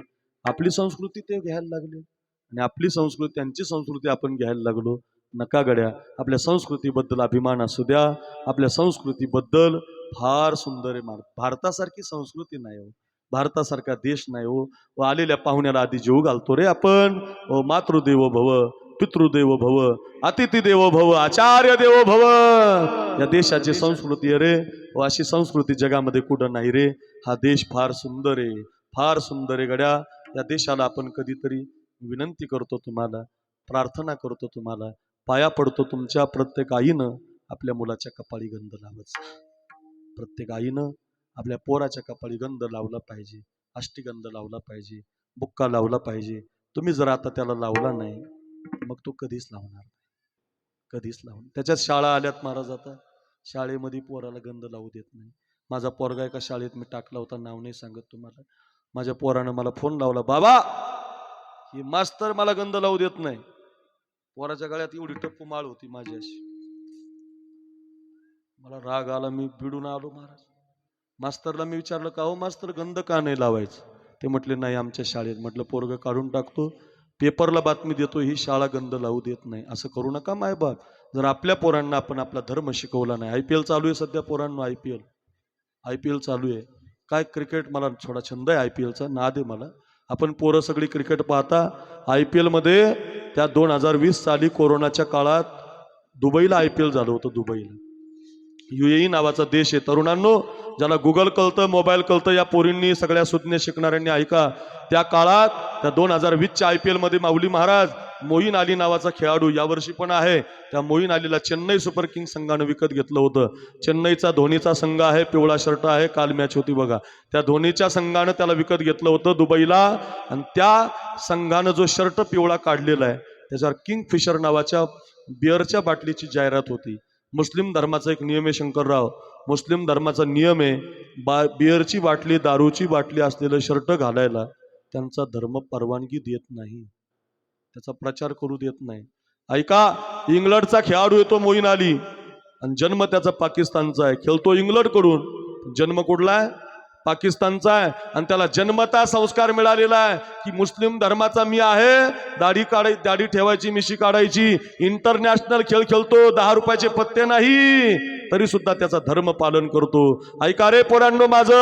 आपली संस्कृती ते घ्यायला लागले आणि आपली संस्कृती त्यांची संस्कृती आपण घ्यायला लागलो. नका गड्या. आपल्या संस्कृतीबद्दल अभिमान असू द्या. आपल्या संस्कृतीबद्दल फार सुंदर आहे. भारतासारखी संस्कृती नाही हो. भारतासारखा देश नाही हो. व आलेल्या पाहुण्याला आधी जेव घालतो रे आपण. मातृदेवो भव पितृदेवो भव अतिथी देवो भव आचार्य देवो भव. या देशाची संस्कृती आहे रे. व अशी संस्कृती जगामध्ये कुठं नाही रे. हा देश फार सुंदर आहे. फार सुंदर आहे गड्या. या देशाला आपण कधीतरी विनंती करतो तुम्हाला. प्रार्थना करतो तुम्हाला. पाया पडतो तुमच्या. प्रत्येक आईनं आपल्या मुलाच्या कपाळी गंध लावायचा. प्रत्येक आईनं आपल्या पोराच्या कपाळी गंध लावला पाहिजे. अष्टीगंध लावला पाहिजे. बुक्का लावला पाहिजे. तुम्ही जर आता त्याला लावला नाही मग तो कधीच लावणार नाही. कधीच लावणार. त्याच्यात शाळा आल्यात महाराज. आता शाळेमध्ये पोराला गंध लावू देत नाही. माझा पोरगा एका शाळेत मी टाकला होता. नाव नाही सांगत तुम्हाला. माझ्या पोरानं मला फोन लावला. बाबा ही मास्तर मला गंध लावू देत नाही. पोराच्या गळ्यात एवढी टप्पू माळ होती माझ्याशी. मला राग आला. मी भिडून आलो महाराज. मास्तरला मी विचारलं का हो मास्तर गंध का नाही लावायचं. ते म्हटले नाही आमच्या शाळेत. म्हटलं पोरग काढून टाकतो. पेपरला बातमी देतो ही शाळा गंध लावू देत नाही. असं करू नका मायबाप. जर आपल्या पोरांना आपण आपला धर्म शिकवला नाही. IPL चालू आहे सध्या पोरांना. IPL चालू आहे. काय क्रिकेट मला थोडा छंद आहे IPLचा. नाद आहे मला. आपण पोरं सगळी क्रिकेट पाहता. IPL मध्ये त्या 2020 साली कोरोनाच्या काळात दुबईला IPL झालं होतं. दुबईला UAE नावाचा देश आहे. तरुणांनो ज्याला गुगल कळतं मोबाईल कळतं या पोरींनी सगळ्या सुज्ञ शिकणाऱ्यांनी ऐका. त्या काळात त्या 2020च्या IPL मध्ये माऊली महाराज मोईन अली नावाचा खेळाडू यावर्षी पण आहे. त्या मोईन अलीला चेन्नई सुपर किंग संघानं विकत घेतलं होतं. चेन्नईचा धोनीचा संघ आहे. पिवळा शर्ट आहे. काल मॅच होती बघा. त्या धोनीच्या संघानं त्याला विकत घेतलं होतं दुबईला. आणि त्या संघानं जो शर्ट पिवळा काढलेला आहे त्याच्यावर किंगफिशर नावाच्या बिअरच्या बाटलीची जाहिरात होती. मुस्लिम धर्माचा एक नियम आहे शंकरराव. मुस्लिम धर्माचा नियम आहे बिअरची बाटली दारूची बाटली असलेलं शर्ट घालायला त्यांचा धर्म परवानगी देत नाही. त्याचा प्रचार करू देत नाही. ऐका. इंग्लंडचा खेळाडू येतो मोईन अली आणि जन्म त्याचा पाकिस्तानचा आहे. खेळतो इंग्लंड कडून. जन्म कुठला आहे पाकिस्तानचा आहे. आणि त्याला जन्मता संस्कार मिळालेला आहे की मुस्लिम धर्माचा मी आहे. दाढी ठेवायची मिशी काढायची. इंटरनॅशनल खेळ खेळतो. 10 रुपयाचे पत्ते नाही तरी सुद्धा त्याचा धर्म पालन करतो. ऐका रे पोरांनो माझं.